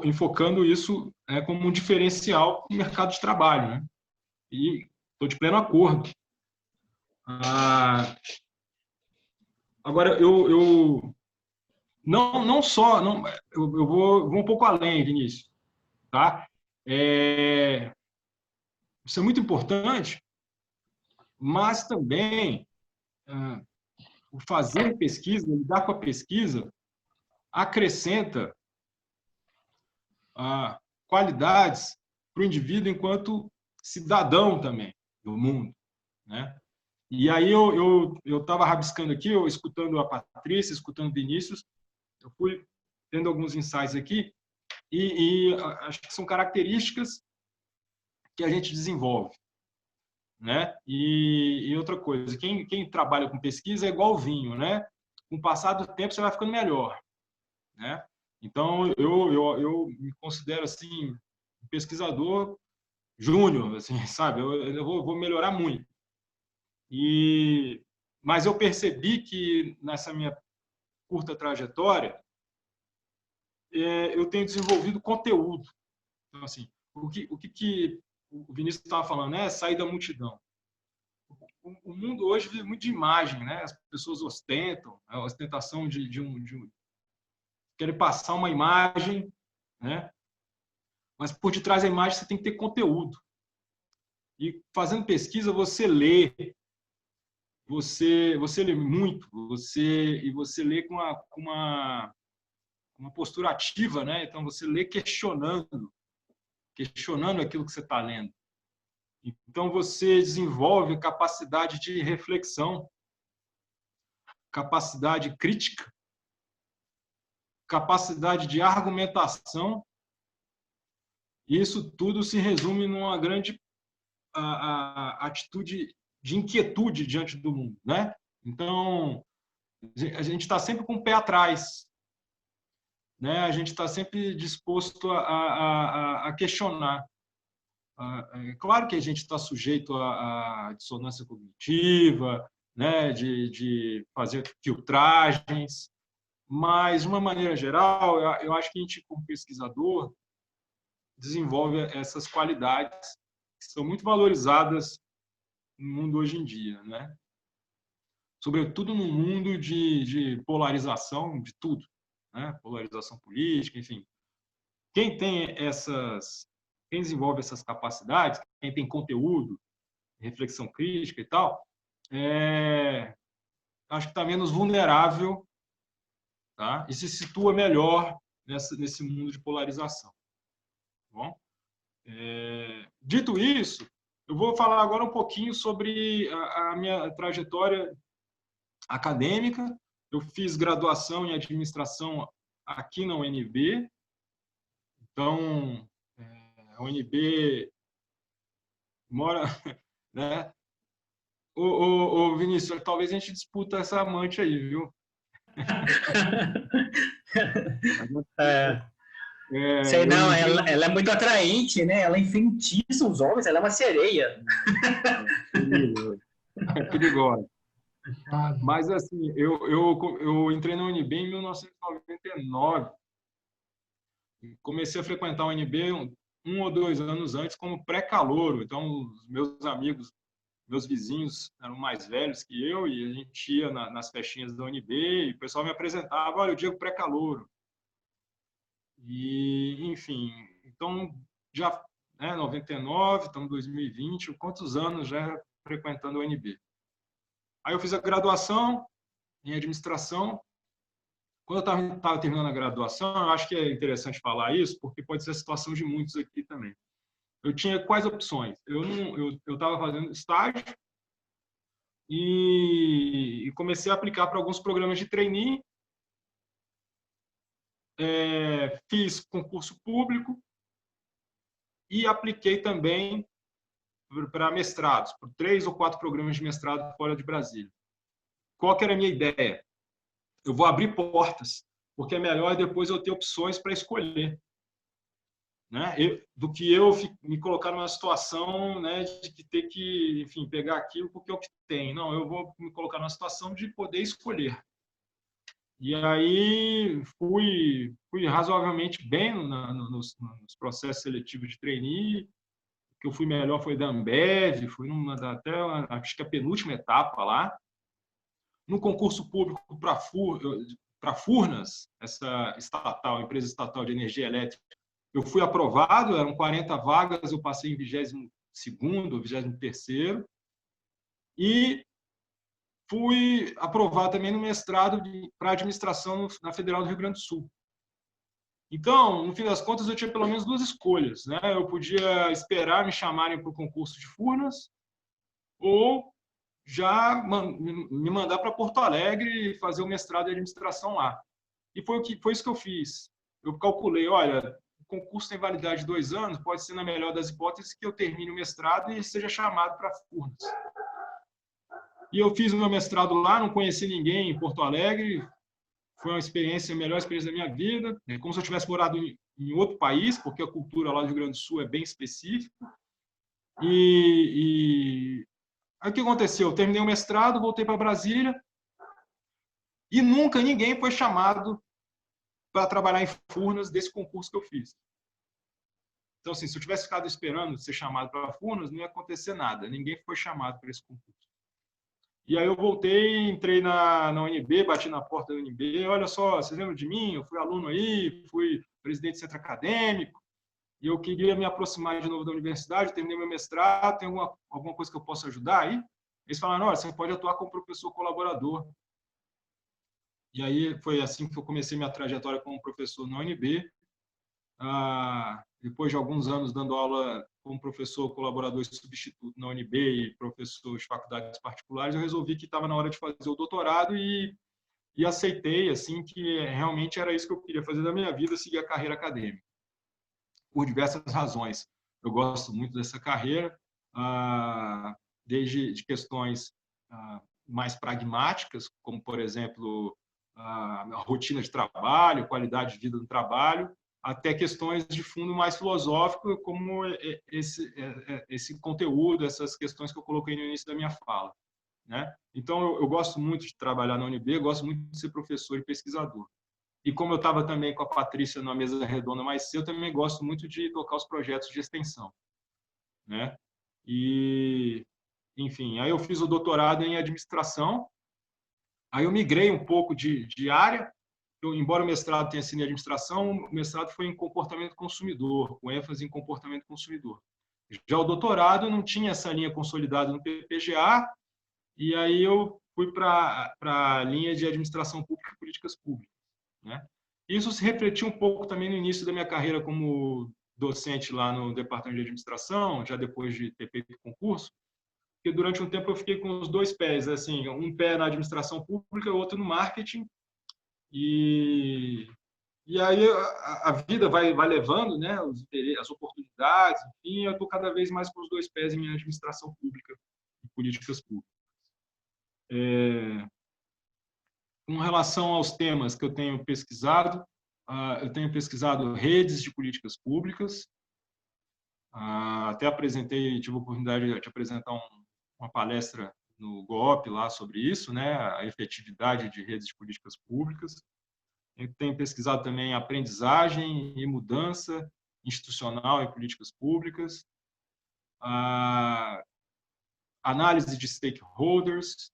enfocando isso como um diferencial no mercado de trabalho, né? E estou de pleno acordo. Agora, eu vou um pouco além, Vinícius, tá? Isso é muito importante, mas também o fazer pesquisa, lidar com a pesquisa, acrescenta qualidades para o indivíduo enquanto cidadão também do mundo, né? E aí eu estava rabiscando aqui, escutando a Patrícia, escutando o Vinícius, eu fui tendo alguns insights aqui e acho que são características que a gente desenvolve, né? E outra coisa, quem trabalha com pesquisa é igual vinho, né? Com o passar do tempo você vai ficando melhor, né? Então eu me considero assim um pesquisador júnior, assim, sabe? Eu vou melhorar muito. Mas eu percebi que nessa minha curta trajetória eu tenho desenvolvido conteúdo. Então, assim, o que o Vinícius estava falando, né? Sair da multidão. O mundo hoje vive muito de imagem, né? As pessoas ostentam, a ostentação querem passar uma imagem, né? Mas por detrás da imagem você tem que ter conteúdo. E fazendo pesquisa você lê muito, você lê com uma postura ativa, né? Então você lê questionando aquilo que você está lendo. Então você desenvolve capacidade de reflexão, capacidade crítica, capacidade de argumentação. E isso tudo se resume numa grande atitude de inquietude diante do mundo, né? Então a gente está sempre com o pé atrás, né? A gente está sempre disposto a questionar. É claro que a gente está sujeito à dissonância cognitiva, né? De fazer filtragens, mas de uma maneira geral, eu acho que a gente, como pesquisador, desenvolve essas qualidades que são muito valorizadas no mundo hoje em dia, né? Sobretudo no mundo de polarização de tudo, né? Polarização política, enfim. Quem desenvolve essas capacidades, quem tem conteúdo, reflexão crítica e tal, acho que está menos vulnerável, tá? E se situa melhor nesse mundo de polarização. Tá bom? Dito isso, eu vou falar agora um pouquinho sobre a minha trajetória acadêmica. Eu fiz graduação em administração aqui na UNB. Então, a UNB mora, né? Ô, Vinícius, talvez a gente disputa essa amante aí, viu? Sei não, ela é muito atraente, né? Ela enfeitiça os homens, ela é uma sereia. É perigosa. Mas, assim, eu entrei na UNB em 1999. Comecei a frequentar a UNB um ou 2 anos antes como pré-calouro. Então, os meus amigos, meus vizinhos eram mais velhos que eu e a gente ia nas festinhas da UNB e o pessoal me apresentava, olha, o Diego pré-calouro. E, enfim, então, já, 99, estamos em 2020, quantos anos já frequentando a UNB? Aí eu fiz a graduação em administração. Quando eu estava terminando a graduação, eu acho que é interessante falar isso, porque pode ser a situação de muitos aqui também. Eu tinha quais opções? Eu estava fazendo estágio e comecei a aplicar para alguns programas de trainee. Fiz concurso público e apliquei também para mestrados, por 3 ou 4 programas de mestrado fora de Brasília. Qual que era a minha ideia? Eu vou abrir portas, porque é melhor depois eu ter opções para escolher, né? Do que eu me colocar numa situação, né, de ter que, enfim, pegar aquilo porque é o que tem. Não, eu vou me colocar numa situação de poder escolher. E aí fui razoavelmente bem nos processos seletivos de trainee. O que eu fui melhor foi da Ambev, fui até acho que a penúltima etapa lá. No concurso público para Furnas, essa estatal, empresa estatal de energia elétrica, eu fui aprovado, eram 40 vagas, eu passei em 22º ou 23º. E fui aprovado também no mestrado para administração na Federal do Rio Grande do Sul. Então, no fim das contas, eu tinha pelo menos 2 escolhas, né? Eu podia esperar me chamarem para o concurso de Furnas ou já me mandar para Porto Alegre e fazer o mestrado em administração lá. E foi isso que eu fiz. Eu calculei, olha, o concurso tem validade de 2 anos, pode ser, na melhor das hipóteses, que eu termine o mestrado e seja chamado para Furnas. E eu fiz o meu mestrado lá, não conheci ninguém em Porto Alegre, foi uma experiência, a melhor experiência da minha vida, como se eu tivesse morado em outro país, porque a cultura lá do Rio Grande do Sul é bem específica. Aí o que aconteceu? Eu terminei o mestrado, voltei para Brasília e nunca ninguém foi chamado para trabalhar em Furnas desse concurso que eu fiz. Então, assim, se eu tivesse ficado esperando ser chamado para Furnas, não ia acontecer nada. Ninguém foi chamado para esse concurso. E aí eu voltei, entrei na UNB, bati na porta da UNB. Olha só, vocês lembram de mim? Eu fui aluno aí, fui presidente do centro acadêmico, e eu queria me aproximar de novo da universidade, terminei meu mestrado, tem alguma coisa que eu possa ajudar aí? Eles falaram, olha, você pode atuar como professor colaborador. E aí foi assim que eu comecei minha trajetória como professor na UNB. Depois de alguns anos dando aula como professor colaborador substituto na UNB e professor de faculdades particulares, eu resolvi que estava na hora de fazer o doutorado e aceitei assim que realmente era isso que eu queria fazer da minha vida, seguir a carreira acadêmica. Por diversas razões. Eu gosto muito dessa carreira, desde de questões mais pragmáticas, como, por exemplo, a rotina de trabalho, qualidade de vida no trabalho, até questões de fundo mais filosófico, como esse conteúdo, essas questões que eu coloquei no início da minha fala, né? Então, eu gosto muito de trabalhar na UNB, gosto muito de ser professor e pesquisador. E como eu estava também com a Patrícia na mesa redonda mais cedo, eu também gosto muito de tocar os projetos de extensão, né? E, enfim, aí eu fiz o doutorado em administração, aí eu migrei um pouco de área. Embora o mestrado tenha sido em administração, o mestrado foi em comportamento consumidor, com ênfase em comportamento consumidor. Já o doutorado não tinha essa linha consolidada no PPGA, e aí eu fui para a linha de administração pública e políticas públicas, né? Isso se refletiu um pouco também no início da minha carreira como docente lá no departamento de administração, já depois de ter feito o concurso, porque durante um tempo eu fiquei com os dois pés, assim, um pé na administração pública e outro no marketing, e aí a vida vai levando, né, as oportunidades, enfim, eu estou cada vez mais com os dois pés em administração pública e políticas públicas. Com relação aos temas que eu tenho pesquisado redes de políticas públicas, até tive a oportunidade de apresentar uma palestra no GOP lá sobre isso, né, a efetividade de redes de políticas públicas. Eu tenho pesquisado também aprendizagem e mudança institucional em políticas públicas, análise de stakeholders,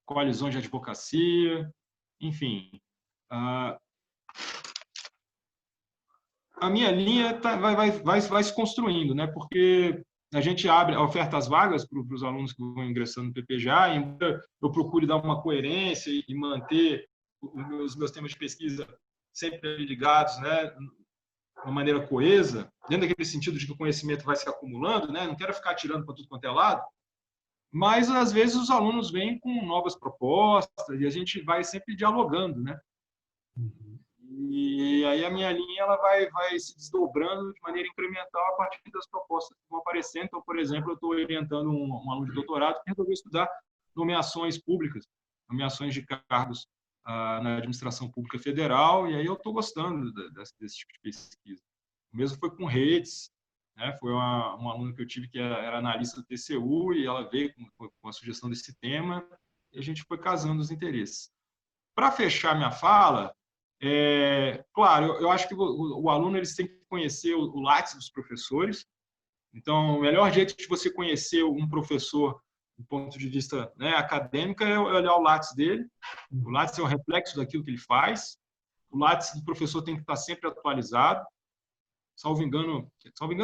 coalizões de advocacia, enfim. A minha linha vai se construindo, né? Porque a gente oferta as vagas para os alunos que vão ingressando no PPGA, embora eu procure dar uma coerência e manter os meus temas de pesquisa sempre ligados, né, de uma maneira coesa, dentro daquele sentido de que o conhecimento vai se acumulando, né? Não quero ficar tirando para tudo quanto é lado, mas às vezes os alunos vêm com novas propostas e a gente vai sempre dialogando, né? E aí a minha linha ela vai se desdobrando de maneira incremental a partir das propostas que vão aparecendo. Então, por exemplo, eu estou orientando um aluno de doutorado que resolveu estudar nomeações públicas, nomeações de cargos na administração pública federal, e aí eu estou gostando desse tipo de pesquisa. O mesmo foi com redes, né? Foi uma aluna que eu tive que era analista do TCU, e ela veio com a sugestão desse tema, e a gente foi casando os interesses. Para fechar minha fala, claro, eu acho que o aluno eles tem que conhecer o Lattes dos professores. Então, o melhor jeito de você conhecer um professor do ponto de vista, né, acadêmico é olhar o Lattes dele. O Lattes é um reflexo daquilo que ele faz. O Lattes do professor tem que estar sempre atualizado. Salvo engano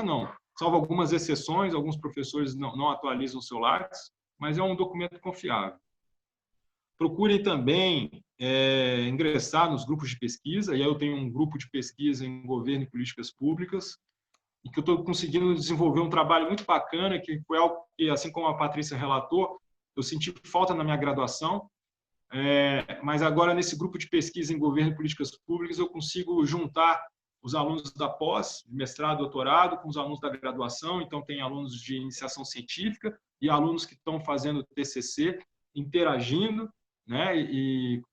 não. Salvo algumas exceções, alguns professores não atualizam o seu Lattes, mas é um documento confiável. Procurem também ingressar nos grupos de pesquisa, e aí eu tenho um grupo de pesquisa em governo e políticas públicas, e que eu estou conseguindo desenvolver um trabalho muito bacana, que foi algo que, assim como a Patrícia relatou, eu senti falta na minha graduação, mas agora nesse grupo de pesquisa em governo e políticas públicas eu consigo juntar os alunos da pós, mestrado, doutorado, com os alunos da graduação. Então tem alunos de iniciação científica e alunos que estão fazendo TCC, interagindo, né, e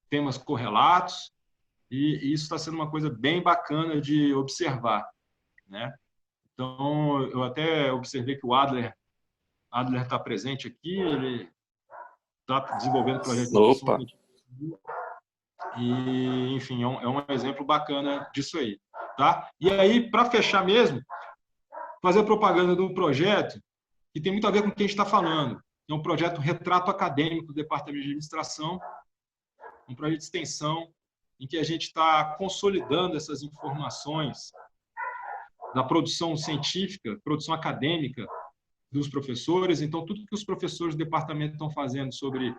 temas correlatos, e isso está sendo uma coisa bem bacana de observar, né? Então, eu até observei que o Adler está presente aqui, ele está desenvolvendo projetos. Opa! E, enfim, é um exemplo bacana disso aí, tá? E aí, para fechar mesmo, fazer propaganda de um projeto que tem muito a ver com o que a gente está falando. É um projeto Retrato Acadêmico do Departamento de Administração, um projeto de extensão em que a gente está consolidando essas informações da produção científica, produção acadêmica dos professores. Então, tudo que os professores do departamento estão fazendo sobre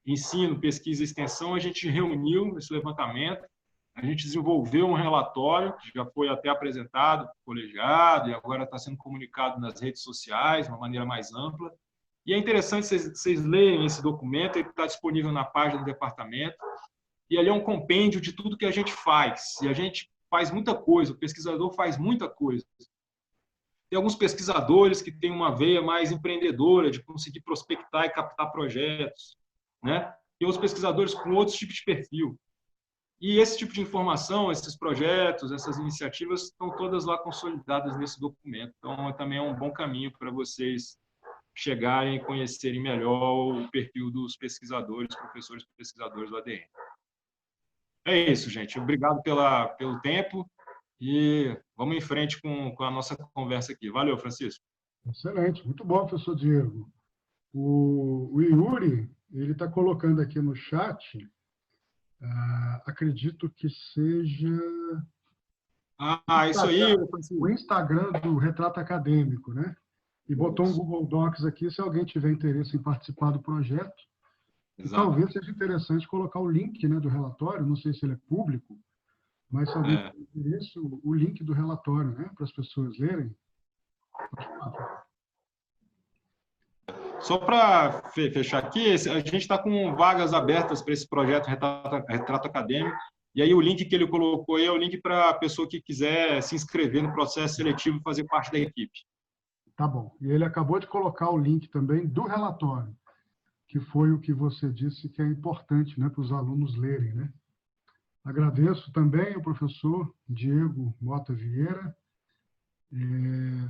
ensino, pesquisa e extensão, a gente reuniu esse levantamento, a gente desenvolveu um relatório que já foi até apresentado, colegiado, e agora está sendo comunicado nas redes sociais de uma maneira mais ampla. E é interessante vocês lerem esse documento, ele está disponível na página do departamento, e ali é um compêndio de tudo que a gente faz. E a gente faz muita coisa, o pesquisador faz muita coisa. Tem alguns pesquisadores que têm uma veia mais empreendedora, de conseguir prospectar e captar projetos, né? Tem outros pesquisadores com outros tipos de perfil. E esse tipo de informação, esses projetos, essas iniciativas, estão todas lá consolidadas nesse documento. Então, também é um bom caminho para vocês chegarem e conhecerem melhor o perfil dos pesquisadores, professores e pesquisadores do ADM. É isso, gente. Obrigado pelo tempo e vamos em frente com a nossa conversa aqui. Valeu, Francisco. Excelente. Muito bom, professor Diego. O Yuri, ele está colocando aqui no chat, acredito que seja... isso aí, o Instagram do Retrato Acadêmico, né? E botou um Google Docs aqui, se alguém tiver interesse em participar do projeto. E talvez seja interessante colocar o link, né, do relatório, não sei se ele é público, Mas se alguém tem interesse, o link do relatório, né, para as pessoas lerem. Só para fechar aqui, a gente está com vagas abertas para esse projeto Retrato Acadêmico, e aí o link que ele colocou aí é o link para a pessoa que quiser se inscrever no processo seletivo e fazer parte da equipe. Tá bom. E ele acabou de colocar o link também do relatório, que foi o que você disse que é importante, né, para os alunos lerem, né? Agradeço também ao professor Diego Mota Vieira.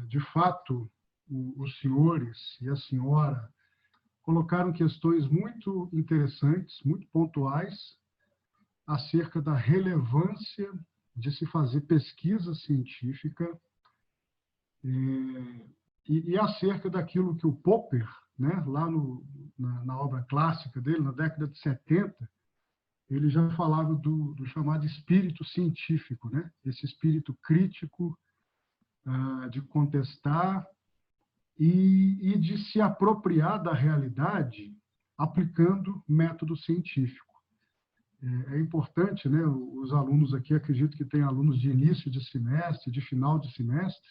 De fato, os senhores e a senhora colocaram questões muito interessantes, muito pontuais, acerca da relevância de se fazer pesquisa científica e acerca daquilo que o Popper, né, lá na obra clássica dele, na década de 70, ele já falava do chamado espírito científico, né? Esse espírito crítico de contestar e de se apropriar da realidade aplicando método científico. É importante, né? Os alunos aqui, acredito que tem alunos de início de semestre, de final de semestre,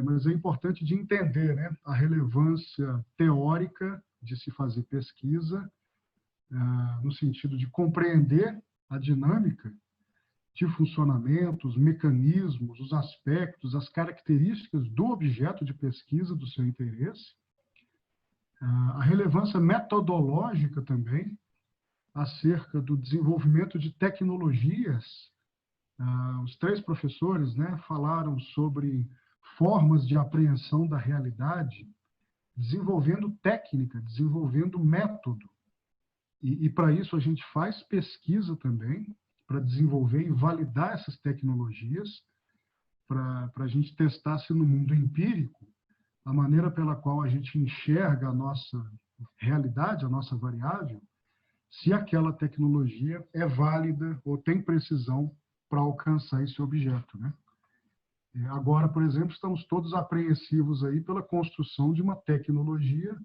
mas é importante de entender, né, a relevância teórica de se fazer pesquisa, no sentido de compreender a dinâmica de funcionamento, os mecanismos, os aspectos, as características do objeto de pesquisa do seu interesse, a relevância metodológica também, acerca do desenvolvimento de tecnologias. Os três professores, né, falaram sobre formas de apreensão da realidade, desenvolvendo técnica, desenvolvendo método. E para isso a gente faz pesquisa também, para desenvolver e validar essas tecnologias, para a gente testar se no mundo empírico, a maneira pela qual a gente enxerga a nossa realidade, a nossa variável, se aquela tecnologia é válida ou tem precisão para alcançar esse objeto, né? Agora, por exemplo, estamos todos apreensivos aí pela construção de uma tecnologia,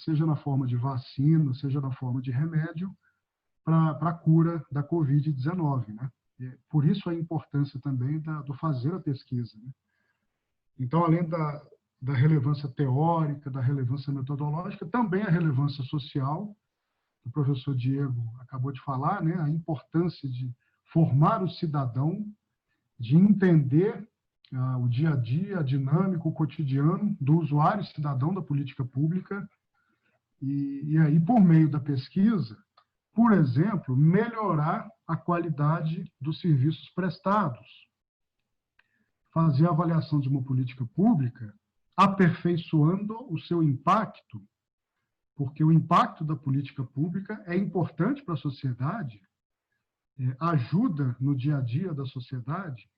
seja na forma de vacina, seja na forma de remédio, para a cura da Covid-19, né? Por isso a importância também do fazer a pesquisa, né? Então, além da relevância teórica, da relevância metodológica, também a relevância social. O professor Diego acabou de falar, né? A importância de formar o cidadão, de entender o dia a dia, a dinâmica, o cotidiano do usuário cidadão da política pública, e aí, por meio da pesquisa, por exemplo, melhorar a qualidade dos serviços prestados, fazer a avaliação de uma política pública, aperfeiçoando o seu impacto, porque o impacto da política pública é importante para a sociedade, ajuda no dia a dia da sociedade.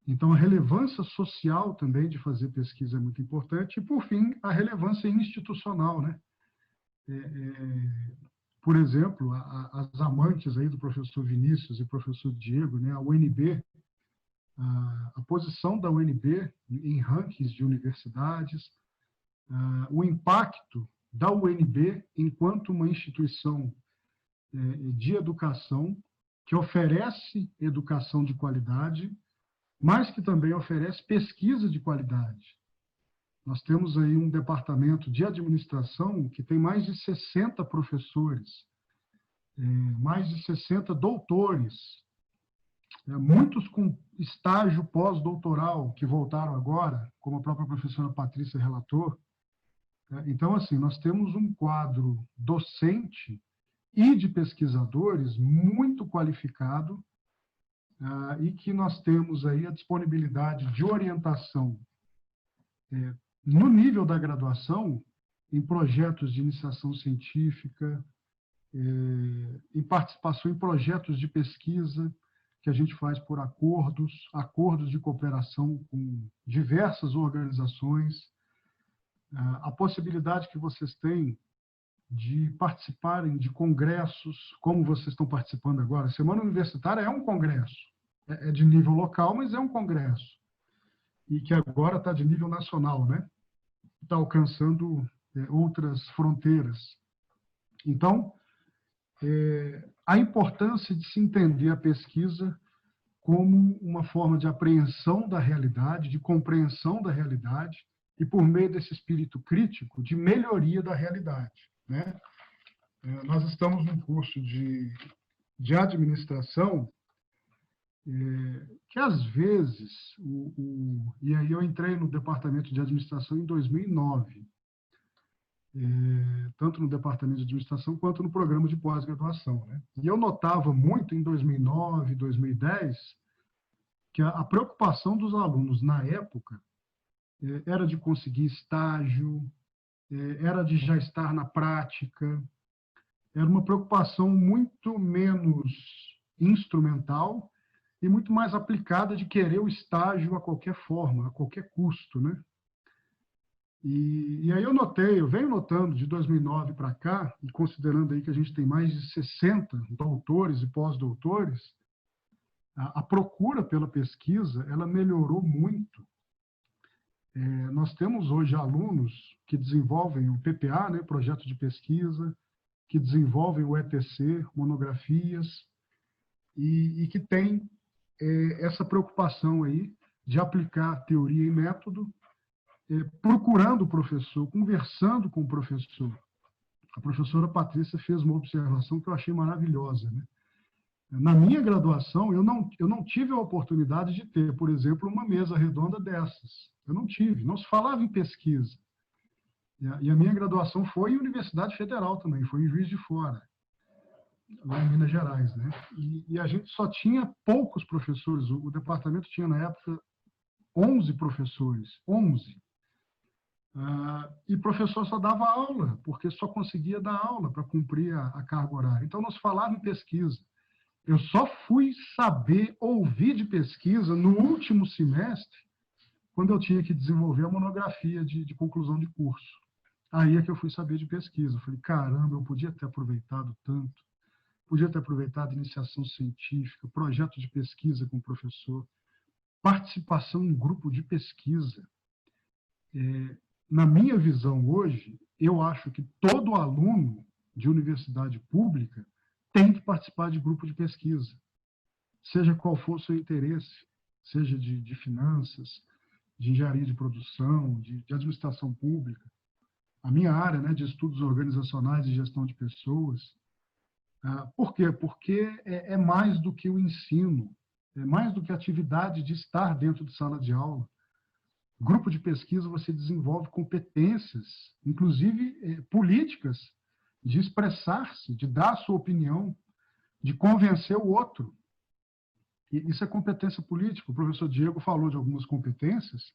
Então, a relevância social também de fazer pesquisa é muito importante. E, por fim, a relevância institucional, né? Por exemplo, as amantes aí do professor Vinícius e professor Diego, né? A UNB, a posição da UNB em rankings de universidades, o impacto da UNB enquanto uma instituição de educação que oferece educação de qualidade, mas que também oferece pesquisa de qualidade. Nós temos aí um departamento de administração que tem mais de 60 professores, mais de 60 doutores, muitos com estágio pós-doutoral que voltaram agora, como a própria professora Patrícia relatou. Então, assim, nós temos um quadro docente e de pesquisadores muito qualificado, e que nós temos aí a disponibilidade de orientação no nível da graduação, em projetos de iniciação científica, em participação em projetos de pesquisa que a gente faz por acordos de cooperação com diversas organizações, a possibilidade que vocês têm de participarem de congressos, como vocês estão participando agora. A Semana Universitária é um congresso, é de nível local, mas é um congresso, e que agora está de nível nacional, né? Está alcançando outras fronteiras. Então, a importância de se entender a pesquisa como uma forma de apreensão da realidade, de compreensão da realidade, e por meio desse espírito crítico, de melhoria da realidade, né? Nós estamos num curso de administração, que às vezes, e aí eu entrei no departamento de administração em 2009, tanto no departamento de administração quanto no programa de pós-graduação, né? E eu notava muito em 2009, 2010, que a preocupação dos alunos na época era de conseguir estágio, era de já estar na prática, era uma preocupação muito menos instrumental e muito mais aplicada de querer o estágio a qualquer forma, a qualquer custo, né? E aí eu venho notando de 2009 para cá, e considerando aí que a gente tem mais de 60 doutores e pós-doutores, a procura pela pesquisa, ela melhorou muito. Nós temos hoje alunos que desenvolvem o PPA, né, projeto de pesquisa, que desenvolvem o ETC, monografias, e que tem essa preocupação aí de aplicar teoria e método, procurando o professor, conversando com o professor. A professora Patrícia fez uma observação que eu achei maravilhosa, né? Na minha graduação, eu não tive a oportunidade de ter, por exemplo, uma mesa redonda dessas. Eu não tive, não se falava em pesquisa. E a minha graduação foi em Universidade Federal também, foi em Juiz de Fora, lá em Minas Gerais, né? E a gente só tinha poucos professores, o departamento tinha na época 11 professores, 11. E o professor só dava aula, porque só conseguia dar aula para cumprir a carga horária. Então, nós falávamos em pesquisa. Eu só fui saber ouvir de pesquisa no último semestre, quando eu tinha que desenvolver a monografia de conclusão de curso. Aí é que eu fui saber de pesquisa. Eu falei, caramba, eu podia ter aproveitado tanto. Podia ter aproveitado iniciação científica, projeto de pesquisa com o professor, participação em grupo de pesquisa. Na minha visão hoje, eu acho que todo aluno de universidade pública tem que participar de grupo de pesquisa, seja qual for o seu interesse, seja de finanças, de engenharia de produção, de administração pública. A minha área, né, de estudos organizacionais e gestão de pessoas. Por quê? Porque é mais do que o ensino, é mais do que a atividade de estar dentro de sala de aula. Grupo de pesquisa, você desenvolve competências, inclusive políticas, de expressar-se, de dar a sua opinião, de convencer o outro. E isso é competência política. O professor Diego falou de algumas competências,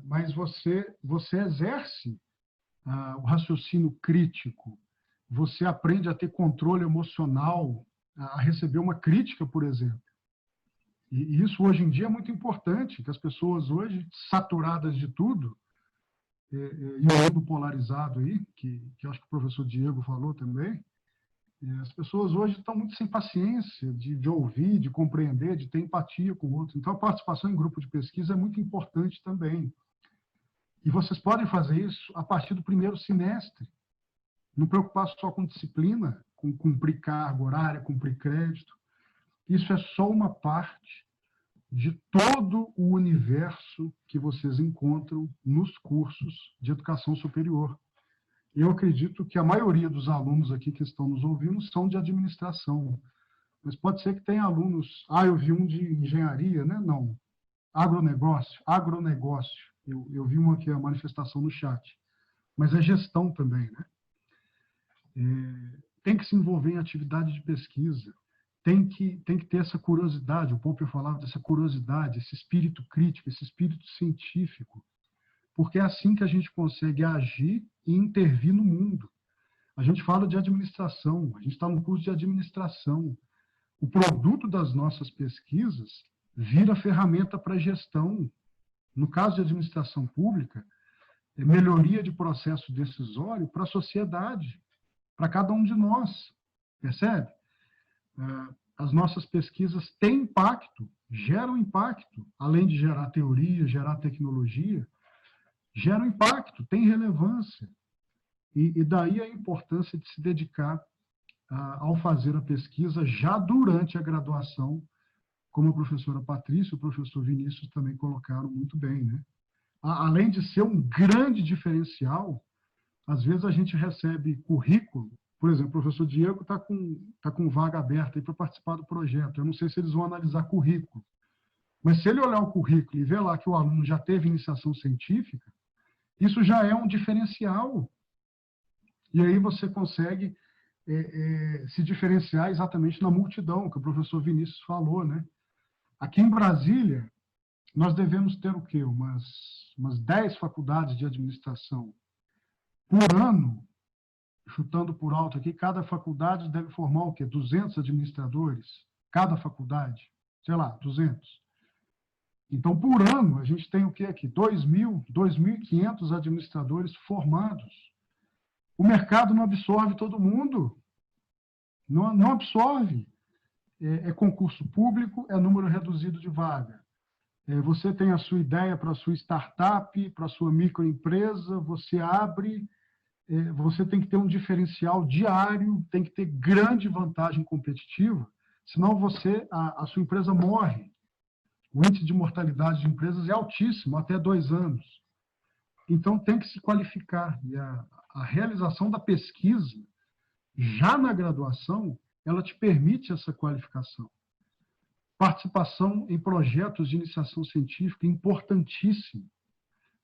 mas você exerce o raciocínio crítico, você aprende a ter controle emocional, a receber uma crítica, por exemplo. E isso hoje em dia é muito importante, que as pessoas hoje, saturadas de tudo, e o mundo polarizado aí, que eu acho que o professor Diego falou também, as pessoas hoje estão muito sem paciência de ouvir, de compreender, de ter empatia com o outro. Então, a participação em grupo de pesquisa é muito importante também. E vocês podem fazer isso a partir do primeiro semestre. Não preocupar só com disciplina, com cumprir carga horária, cumprir crédito. Isso é só uma parte de todo o universo que vocês encontram nos cursos de educação superior. Eu acredito que a maioria dos alunos aqui que estão nos ouvindo são de administração. Mas pode ser que tenha alunos... eu vi um de engenharia, né? Não. Agronegócio. Eu vi uma aqui, a manifestação no chat. Mas é gestão também, né? Tem que se envolver em atividade de pesquisa. Tem que ter essa curiosidade. O Popper falava dessa curiosidade, esse espírito crítico, esse espírito científico. Porque é assim que a gente consegue agir e intervir no mundo. A gente fala de administração, a gente está no curso de administração. O produto das nossas pesquisas vira ferramenta para gestão. No caso de administração pública, é melhoria de processo decisório para a sociedade, para cada um de nós. Percebe? As nossas pesquisas têm impacto, geram impacto, além de gerar teoria, gerar tecnologia, geram impacto, tem relevância. E daí a importância de se dedicar ao fazer a pesquisa já durante a graduação, como a professora Patrícia e o professor Vinícius também colocaram muito bem, né? Além de ser um grande diferencial, às vezes a gente recebe currículo, por exemplo, o professor Diego está com vaga aberta para participar do projeto. Eu não sei se eles vão analisar currículo, mas se ele olhar o currículo e ver lá que o aluno já teve iniciação científica, isso já é um diferencial. E aí você consegue se diferenciar exatamente na multidão, que o professor Vinícius falou, né? Aqui em Brasília, nós devemos ter o quê? Umas 10 faculdades de administração por ano, chutando por alto aqui, cada faculdade deve formar o quê? 200 administradores? Cada faculdade? Sei lá, 200. Então, por ano, a gente tem o quê aqui? 2.500 administradores formados. O mercado não absorve todo mundo. Não absorve. É concurso público, é número reduzido de vaga. Você tem a sua ideia para a sua startup, para a sua microempresa, você abre, você tem que ter um diferencial diário, tem que ter grande vantagem competitiva, senão a sua empresa morre. O índice de mortalidade de empresas é altíssimo, até 2 anos. Então, tem que se qualificar. E a realização da pesquisa, já na graduação, ela te permite essa qualificação. Participação em projetos de iniciação científica, importantíssimo.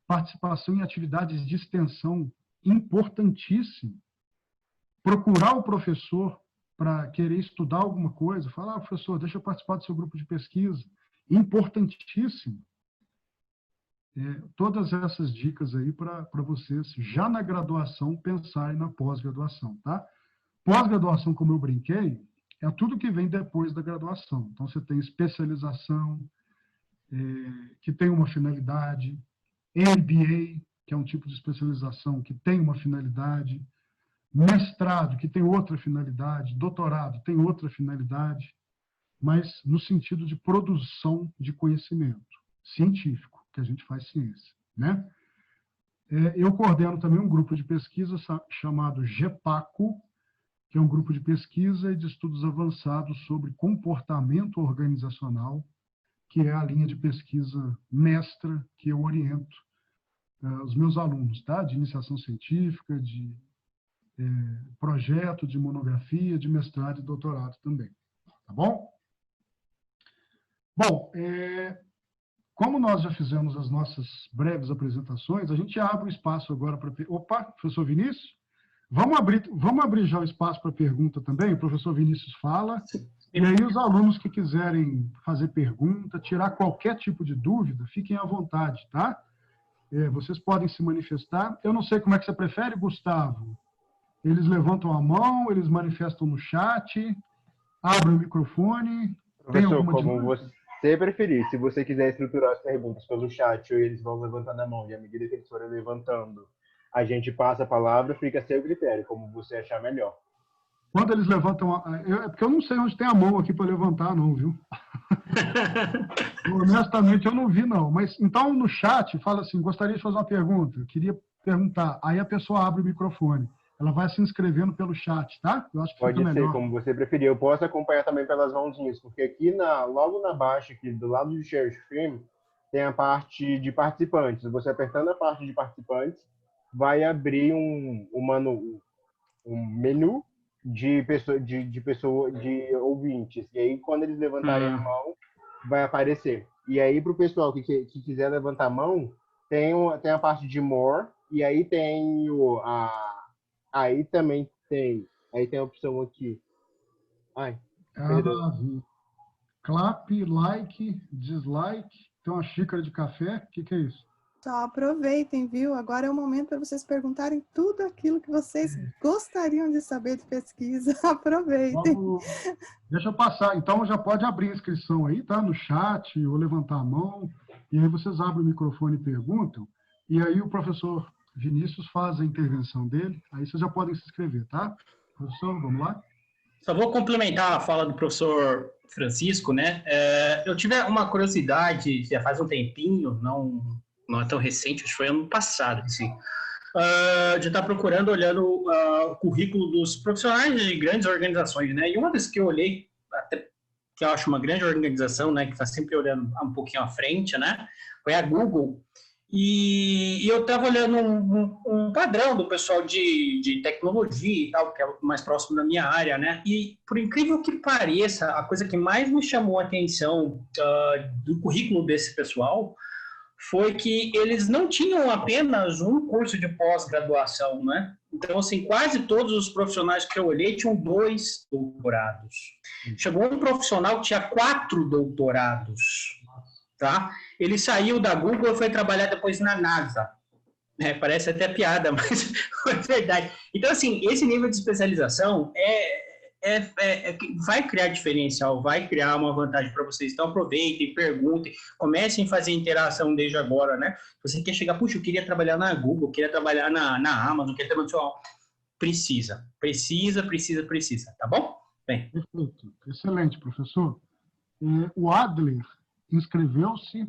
Participação em atividades de extensão, importantíssimo. Procurar o professor para querer estudar alguma coisa, falar, professor, deixa eu participar do seu grupo de pesquisa, importantíssimo. Todas essas dicas aí para vocês, já na graduação, pensarem na pós-graduação, tá? Pós-graduação, como eu brinquei, é tudo que vem depois da graduação. Então, você tem especialização, que tem uma finalidade, MBA, que é um tipo de especialização que tem uma finalidade, mestrado, que tem outra finalidade, doutorado, tem outra finalidade, mas no sentido de produção de conhecimento científico, que a gente faz ciência, né? Eu coordeno também um grupo de pesquisa chamado GEPACO, que é um grupo de pesquisa e de estudos avançados sobre comportamento organizacional, que é a linha de pesquisa mestra que eu oriento os meus alunos, tá? De iniciação científica, de projeto, de monografia, de mestrado e doutorado também. Tá bom? Bom, como nós já fizemos as nossas breves apresentações, a gente abre o espaço agora para... Opa, professor Vinícius? Vamos abrir já o espaço para pergunta também, o professor Vinícius fala, e aí os alunos que quiserem fazer pergunta, tirar qualquer tipo de dúvida, fiquem à vontade, tá? Vocês podem se manifestar. Eu não sei como é que você prefere, Gustavo. Eles levantam a mão, eles manifestam no chat, abrem o microfone. Professor, como você preferir, se você quiser estruturar as perguntas pelo chat, ou eles vão levantando a mão, e à medida que eles forem levantando, a gente passa a palavra, fica a seu critério, como você achar melhor. Quando eles levantam... É porque eu não sei onde tem a mão aqui para levantar, não, viu? Honestamente, eu não vi, não. Mas, então, no chat, fala assim, gostaria de fazer uma pergunta, eu queria perguntar. Aí a pessoa abre o microfone. Ela vai se inscrevendo pelo chat, tá? Eu acho que pode fica melhor. Ser, como você preferir. Eu posso acompanhar também pelas mãozinhas, porque aqui, logo na baixa, aqui do lado do share screen, tem a parte de participantes. Você apertando a parte de participantes, vai abrir um menu de ouvintes. E aí, quando eles levantarem a mão, vai aparecer. E aí, para o pessoal que quiser levantar a mão, tem a parte de More, e aí tem aí também tem a opção aqui. Clap, like, dislike, tem uma xícara de café, o que é isso? Só aproveitem, viu? Agora é o momento para vocês perguntarem tudo aquilo que vocês gostariam de saber de pesquisa. Aproveitem. Deixa eu passar. Então, já pode abrir a inscrição aí, tá? No chat, ou levantar a mão. E aí vocês abrem o microfone e perguntam. E aí o professor Vinícius faz a intervenção dele. Aí vocês já podem se inscrever, tá? Professor, vamos lá? Só vou complementar a fala do professor Francisco, né? Eu tive uma curiosidade, já faz um tempinho, não é tão recente, acho que foi ano passado, assim. de estar procurando, olhando o currículo dos profissionais de grandes organizações, né? E uma das que eu olhei, até que eu acho uma grande organização, né, que está sempre olhando um pouquinho à frente, né, foi a Google. E eu estava olhando um padrão do pessoal de tecnologia e tal, que é mais próximo da minha área, né? E, por incrível que pareça, a coisa que mais me chamou a atenção do currículo desse pessoal foi que eles não tinham apenas um curso de pós-graduação, né? Então, assim, quase todos os profissionais que eu olhei tinham 2 doutorados. Chegou um profissional que tinha 4 doutorados, tá? Ele saiu da Google e foi trabalhar depois na NASA. Parece até piada, mas é verdade. Então, assim, esse nível de especialização vai criar diferencial, vai criar uma vantagem para vocês. Então, aproveitem, perguntem, comecem a fazer interação desde agora, né? Você quer chegar, puxa, eu queria trabalhar na Google, eu queria trabalhar na Amazon, queria trabalhar... Precisa, tá bom? Bem. Perfeito. Excelente, professor. O Adler inscreveu-se.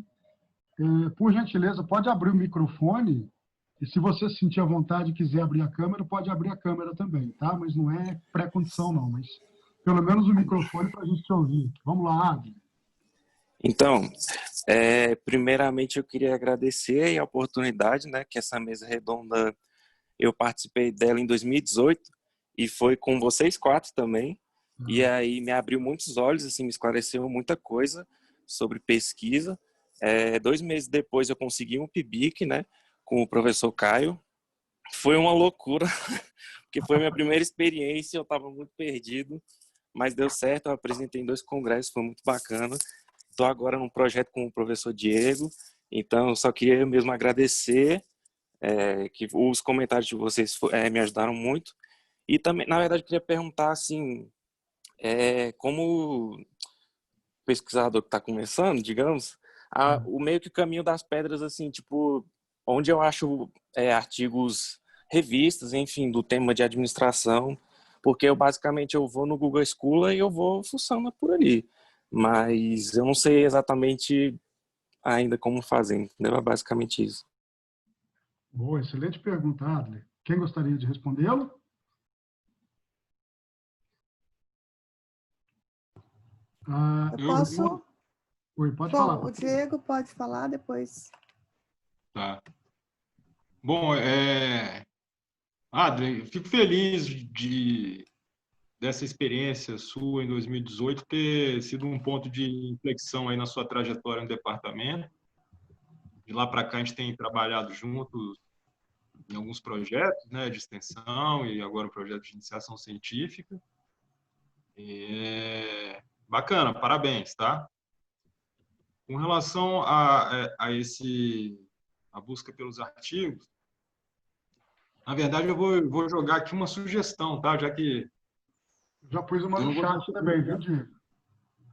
Por gentileza, pode abrir o microfone e se você sentir a vontade e quiser abrir a câmera, pode abrir a câmera também, tá? Mas não é pré-condição, não. Mas pelo menos o microfone para a gente te ouvir. Vamos lá, Adler. Então, primeiramente eu queria agradecer a oportunidade, né, que essa mesa redonda, eu participei dela em 2018 e foi com vocês 4 também. E aí me abriu muitos olhos, assim, me esclareceu muita coisa sobre pesquisa. 2 meses depois eu consegui um PIBIC, né, com o professor Caio. Foi uma loucura, porque foi a minha primeira experiência, eu estava muito perdido, mas deu certo, eu apresentei em 2 congressos, foi muito bacana. Estou agora num projeto com o professor Diego, então eu só queria mesmo agradecer, que os comentários de vocês me ajudaram muito. E também, na verdade, eu queria perguntar, assim, como pesquisador que está começando, digamos, o meio que caminho das pedras, assim, tipo, onde eu acho artigos, revistas, enfim, do tema de administração, porque eu basicamente eu vou no Google Scholar e eu vou fuçando por ali, mas eu não sei exatamente ainda como fazer, entendeu? É basicamente isso. Boa, excelente pergunta, Adler. Quem gostaria de respondê-lo? Eu posso? Oi, pode Bom, falar. O Diego pode falar depois. Tá. Bom, Adri, fico feliz dessa experiência sua em 2018 ter sido um ponto de inflexão aí na sua trajetória no departamento. De lá para cá a gente tem trabalhado juntos em alguns projetos, né, de extensão e agora um projeto de iniciação científica. Bacana, parabéns, tá? Com relação a busca pelos artigos, na verdade eu vou jogar aqui uma sugestão, tá? Já que já pus uma no chat também, viu, Diego?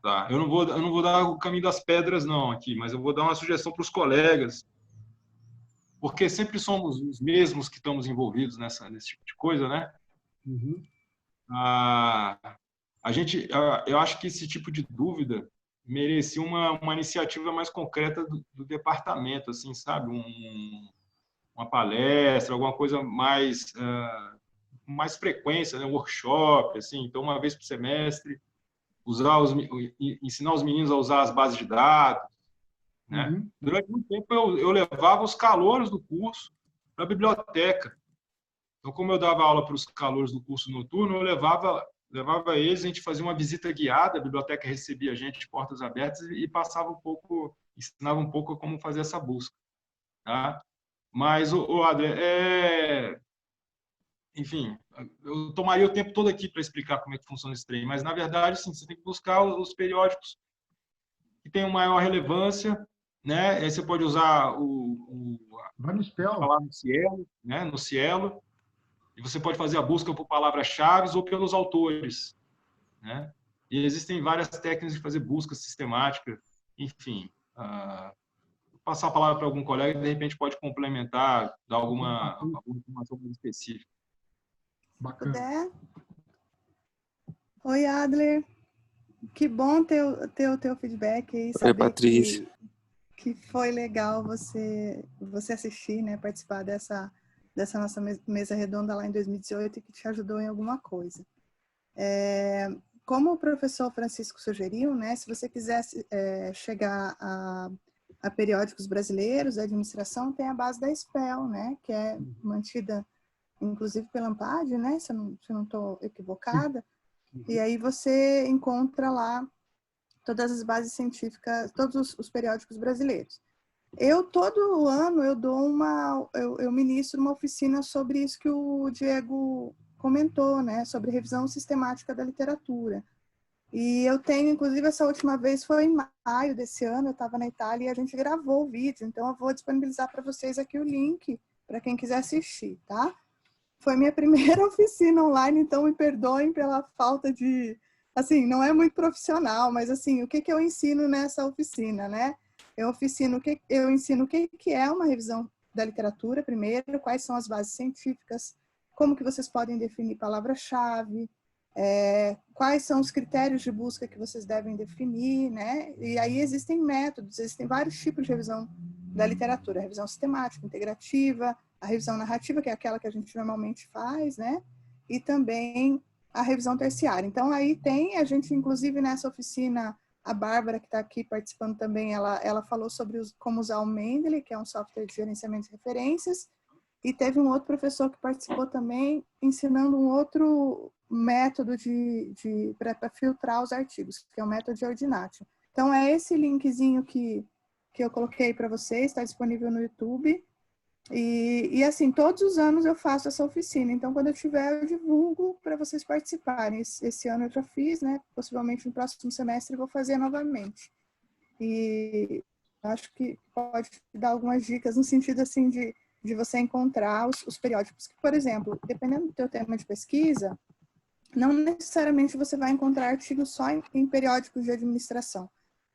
Tá, eu não vou dar o caminho das pedras não aqui, mas eu vou dar uma sugestão para os colegas, porque sempre somos os mesmos que estamos envolvidos nesse tipo de coisa, né? Uhum. Eu acho que esse tipo de dúvida merecia uma iniciativa mais concreta do departamento, assim, sabe? Uma palestra, alguma coisa mais frequência, né? Um workshop, assim. Então, uma vez por semestre, ensinar os meninos a usar as bases de dados, né? Uhum. Durante muito tempo, eu levava os calouros do curso para a biblioteca. Então, como eu dava aula para os calouros do curso noturno, eu levava eles, a gente fazia uma visita guiada, a biblioteca recebia a gente de portas abertas e ensinava um pouco como fazer essa busca, tá? Mas, Adler, enfim, eu tomaria o tempo todo aqui para explicar como é que funciona esse trem, mas, na verdade, sim, você tem que buscar os periódicos que tenham maior relevância, né? Aí você pode usar Vai no Cielo. Falar no Cielo, né? No Cielo. E você pode fazer a busca por palavras-chave ou pelos autores, né? E existem várias técnicas de fazer busca sistemática, enfim. Vou passar a palavra para algum colega que, de repente, pode complementar, dar alguma informação mais específica. Bacana. Oi, Adler. Que bom ter o teu feedback aí, saber Patrícia. que foi legal você assistir, né, participar dessa dessa nossa mesa redonda lá em 2018 e que te ajudou em alguma coisa. Como o professor Francisco sugeriu, né, se você quiser chegar a periódicos brasileiros, a administração tem a base da SPEL, né, que é mantida inclusive pela ANPAD, né, se eu não estou equivocada, e aí você encontra lá todas as bases científicas, todos os periódicos brasileiros. Todo ano, eu ministro uma oficina sobre isso que o Diego comentou, né, sobre revisão sistemática da literatura. E eu tenho, inclusive, essa última vez foi em maio desse ano, eu estava na Itália e a gente gravou o vídeo, então eu vou disponibilizar para vocês aqui o link, para quem quiser assistir, tá? Foi minha primeira oficina online, então me perdoem pela falta de... Assim, não é muito profissional, mas assim, o que eu ensino nessa oficina, né? Eu ensino o que é uma revisão da literatura, primeiro, quais são as bases científicas, como que vocês podem definir palavra-chave, quais são os critérios de busca que vocês devem definir, né? E aí existem métodos, existem vários tipos de revisão da literatura, a revisão sistemática, integrativa, a revisão narrativa, que é aquela que a gente normalmente faz, né? E também a revisão terciária. Então, aí a gente, inclusive, nessa oficina, a Bárbara, que está aqui participando também, ela falou sobre como usar o Mendeley, que é um software de gerenciamento de referências, e teve um outro professor que participou também, ensinando um outro método para filtrar os artigos, que é o método de Ordinatio. Então, é esse linkzinho que eu coloquei para vocês, está disponível no YouTube. E assim, todos os anos eu faço essa oficina, então quando eu tiver eu divulgo para vocês participarem. Esse ano eu já fiz, né? Possivelmente no próximo semestre eu vou fazer novamente. E acho que pode dar algumas dicas no sentido assim de você encontrar os periódicos. Que, por exemplo, dependendo do teu tema de pesquisa, não necessariamente você vai encontrar artigos só em periódicos de administração,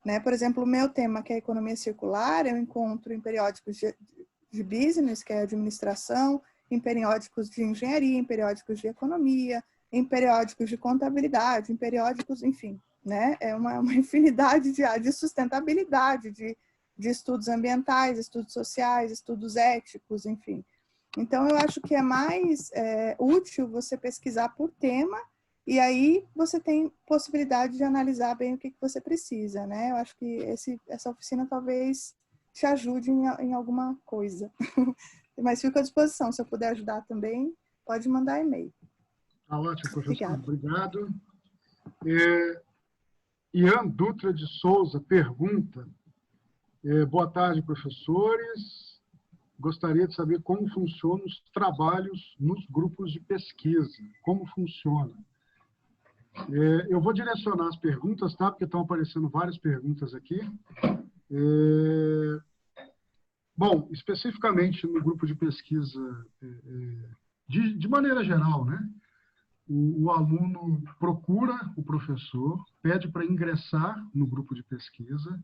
né? Por exemplo, o meu tema, que é economia circular, eu encontro em periódicos de business, que é administração, em periódicos de engenharia, em periódicos de economia, em periódicos de contabilidade, em periódicos, enfim, né? É uma infinidade de sustentabilidade, de estudos ambientais, estudos sociais, estudos éticos, enfim. Então, eu acho que é mais útil você pesquisar por tema e aí você tem possibilidade de analisar bem o que você precisa, né? Eu acho que essa oficina talvez te ajude em alguma coisa. Mas fico à disposição. Se eu puder ajudar também, pode mandar e-mail. Tá ótimo, professor. Obrigada. Obrigado. Ian Dutra de Souza pergunta: boa tarde, professores. Gostaria de saber como funcionam os trabalhos nos grupos de pesquisa. Como funciona? Eu vou direcionar as perguntas, tá? Porque estão aparecendo várias perguntas aqui. Bom, especificamente no grupo de pesquisa, de maneira geral, né? O aluno procura o professor, pede para ingressar no grupo de pesquisa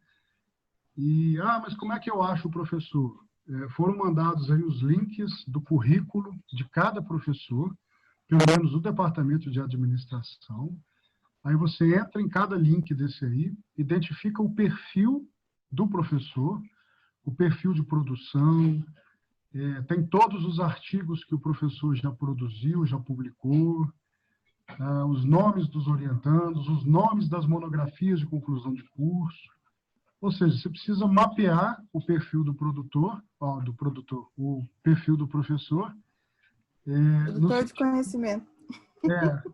e, mas como é que eu acho o professor? Foram mandados aí os links do currículo de cada professor, pelo menos do departamento de administração. Aí você entra em cada link desse aí, identifica o perfil do professor, o perfil de produção, tem todos os artigos que o professor já produziu, já publicou, os nomes dos orientandos, os nomes das monografias de conclusão de curso. Ou seja, você precisa mapear o perfil do produtor, o perfil do professor. Produtor de conhecimento.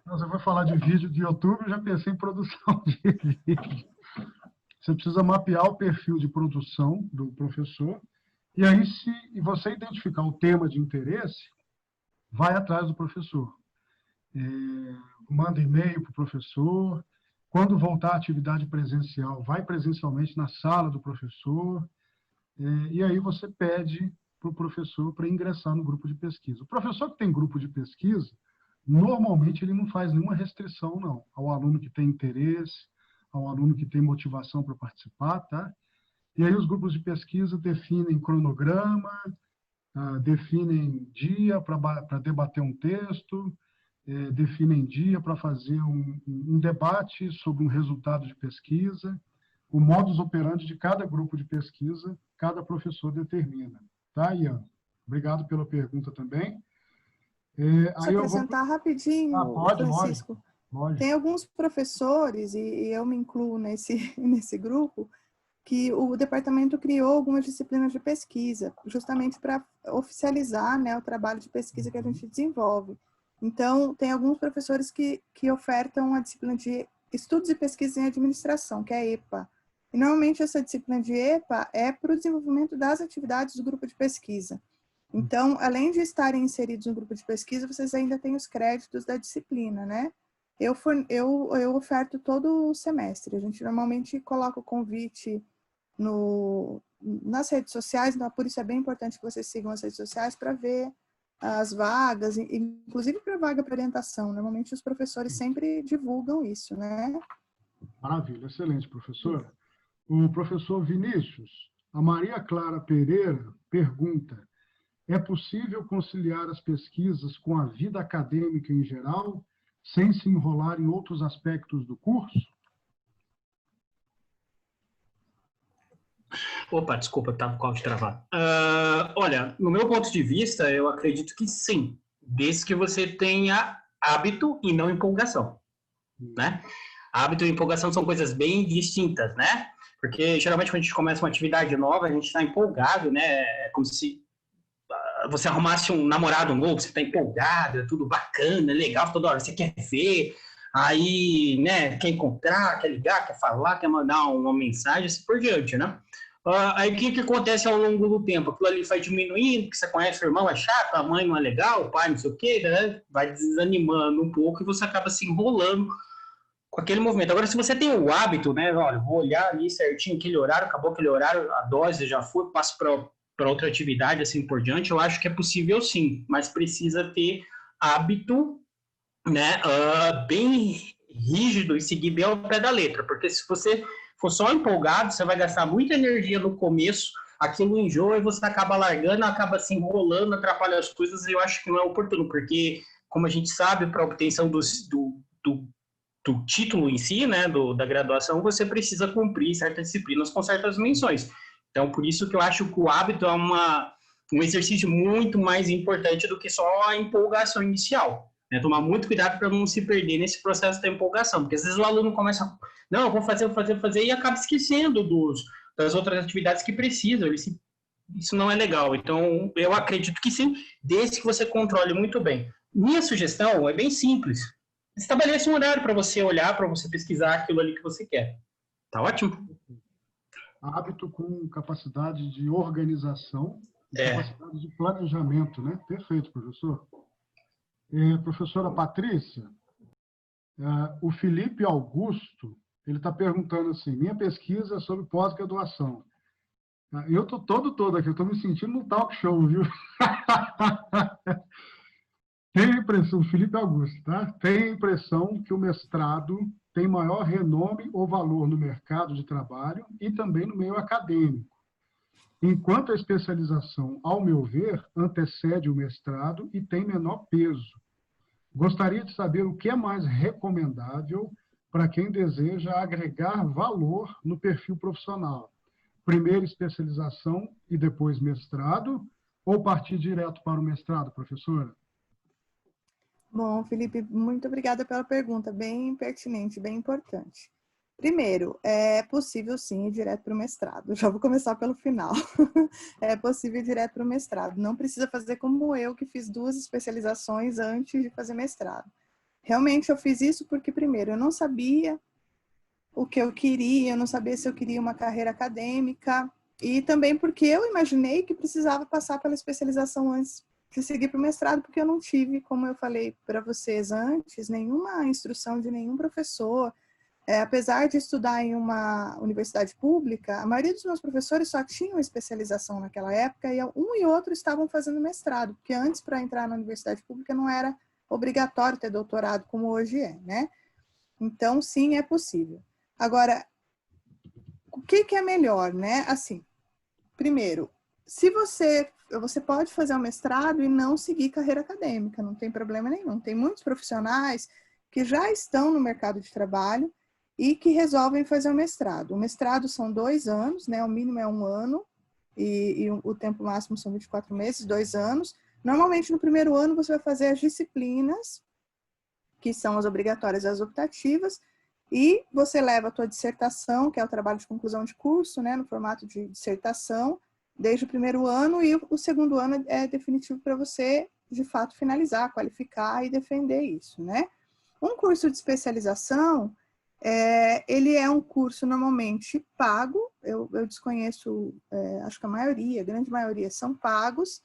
Você vai falar de vídeo de YouTube, eu já pensei em produção de vídeo. Você precisa mapear o perfil de produção do professor, e aí, se você identificar o tema de interesse, vai atrás do professor. Manda e-mail para o professor. Quando voltar à atividade presencial, vai presencialmente na sala do professor, e aí você pede para o professor para ingressar no grupo de pesquisa. O professor que tem grupo de pesquisa, normalmente ele não faz nenhuma restrição, não, ao aluno que tem interesse, ao aluno que tem motivação para participar, tá? E aí os grupos de pesquisa definem cronograma, definem dia para debater um texto, definem dia para fazer um debate sobre um resultado de pesquisa. O modus operandi de cada grupo de pesquisa, cada professor determina. Tá, Ian? Obrigado pela pergunta também. Deixa eu acrescentar rapidinho, Francisco. Pode. Tem alguns professores, e eu me incluo nesse grupo, que o departamento criou algumas disciplinas de pesquisa, justamente para oficializar, né, o trabalho de pesquisa que a gente desenvolve. Então, tem alguns professores que ofertam a disciplina de Estudos e Pesquisa em Administração, que é a EPA. E, normalmente, essa disciplina de EPA é para o desenvolvimento das atividades do grupo de pesquisa. Então, além de estarem inseridos no grupo de pesquisa, vocês ainda têm os créditos da disciplina, né? Eu oferto todo o semestre. A gente normalmente coloca o convite nas redes sociais, então por isso é bem importante que vocês sigam as redes sociais para ver as vagas, inclusive para vaga para orientação. Normalmente os professores sempre divulgam isso, né? Maravilha, excelente, professora. O professor Vinícius, a Maria Clara Pereira pergunta: é possível conciliar as pesquisas com a vida acadêmica em geral, sem se enrolar em outros aspectos do curso? Opa, desculpa, estava com o áudio travado. Olha, no meu ponto de vista, eu acredito que sim, desde que você tenha hábito e não empolgação, né? Hábito e empolgação são coisas bem distintas, né? Porque, geralmente, quando a gente começa uma atividade nova, a gente está empolgado, né? É como se você arrumasse um namorado novo, você está empolgado, é tudo bacana, é legal, toda hora você quer ver, aí, né, quer encontrar, quer ligar, quer falar, quer mandar uma mensagem, assim por diante, né? Aí o que acontece ao longo do tempo? Aquilo ali vai diminuindo, porque você conhece o irmão, é chato, a mãe não é legal, o pai não sei o quê, né? Vai desanimando um pouco e você acaba se enrolando com aquele movimento. Agora, se você tem o hábito, né, olha, vou olhar ali certinho aquele horário, acabou aquele horário, a dose já foi, passo para outra atividade, assim por diante, eu acho que é possível sim, mas precisa ter hábito, né, bem rígido e seguir bem ao pé da letra, porque se você for só empolgado, você vai gastar muita energia no começo, aquilo enjoa e você acaba largando, acaba se enrolando, atrapalha as coisas, e eu acho que não é oportuno, porque, como a gente sabe, para a obtenção do título em si, né, da graduação, você precisa cumprir certas disciplinas com certas menções. Então, por isso que eu acho que o hábito é um exercício muito mais importante do que só a empolgação inicial. Né? Tomar muito cuidado para não se perder nesse processo da empolgação, porque às vezes o aluno começa, não, eu vou fazer, e acaba esquecendo das outras atividades que precisam. Isso não é legal. Então, eu acredito que sim, desde que você controle muito bem. Minha sugestão é bem simples. Estabeleça um horário para você olhar, para você pesquisar aquilo ali que você quer. Tá ótimo? Hábito com capacidade de organização e capacidade de planejamento, né? Perfeito, professor. Professora Patrícia, o Felipe Augusto, ele está perguntando assim, minha pesquisa é sobre pós-graduação. Eu estou todo aqui, eu estou me sentindo no talk show, viu? Tem a impressão, Felipe Augusto, tá? Tem a impressão que o mestrado tem maior renome ou valor no mercado de trabalho e também no meio acadêmico. Enquanto a especialização, ao meu ver, antecede o mestrado e tem menor peso. Gostaria de saber o que é mais recomendável para quem deseja agregar valor no perfil profissional. Primeiro especialização e depois mestrado, ou partir direto para o mestrado, professora? Bom, Felipe, muito obrigada pela pergunta, bem pertinente, bem importante. Primeiro, é possível sim ir direto para o mestrado. Já vou começar pelo final. É possível ir direto para o mestrado. Não precisa fazer como eu, que fiz 2 especializações antes de fazer mestrado. Realmente eu fiz isso porque, primeiro, eu não sabia o que eu queria, eu não sabia se eu queria uma carreira acadêmica, e também porque eu imaginei que precisava passar pela especialização antes de seguir para o mestrado, porque eu não tive, como eu falei para vocês antes, nenhuma instrução de nenhum professor. Apesar de estudar em uma universidade pública, a maioria dos meus professores só tinham especialização naquela época e um e outro estavam fazendo mestrado, porque antes, para entrar na universidade pública, não era obrigatório ter doutorado, como hoje é, né? Então, sim, é possível. Agora, o que é melhor, né? Assim, primeiro, se você pode fazer um mestrado e não seguir carreira acadêmica, não tem problema nenhum. Tem muitos profissionais que já estão no mercado de trabalho e que resolvem fazer o mestrado. O mestrado são 2 anos, né? O mínimo é 1 ano. e o tempo máximo são 24 meses, 2 anos. Normalmente, no primeiro ano, você vai fazer as disciplinas, que são as obrigatórias e as optativas, e você leva a tua dissertação, que é o trabalho de conclusão de curso, né, no formato de dissertação, desde o primeiro ano, e o segundo ano é definitivo para você, de fato, finalizar, qualificar e defender isso, né? Um curso de especialização, ele é um curso normalmente pago, eu desconheço, acho que a grande maioria são pagos,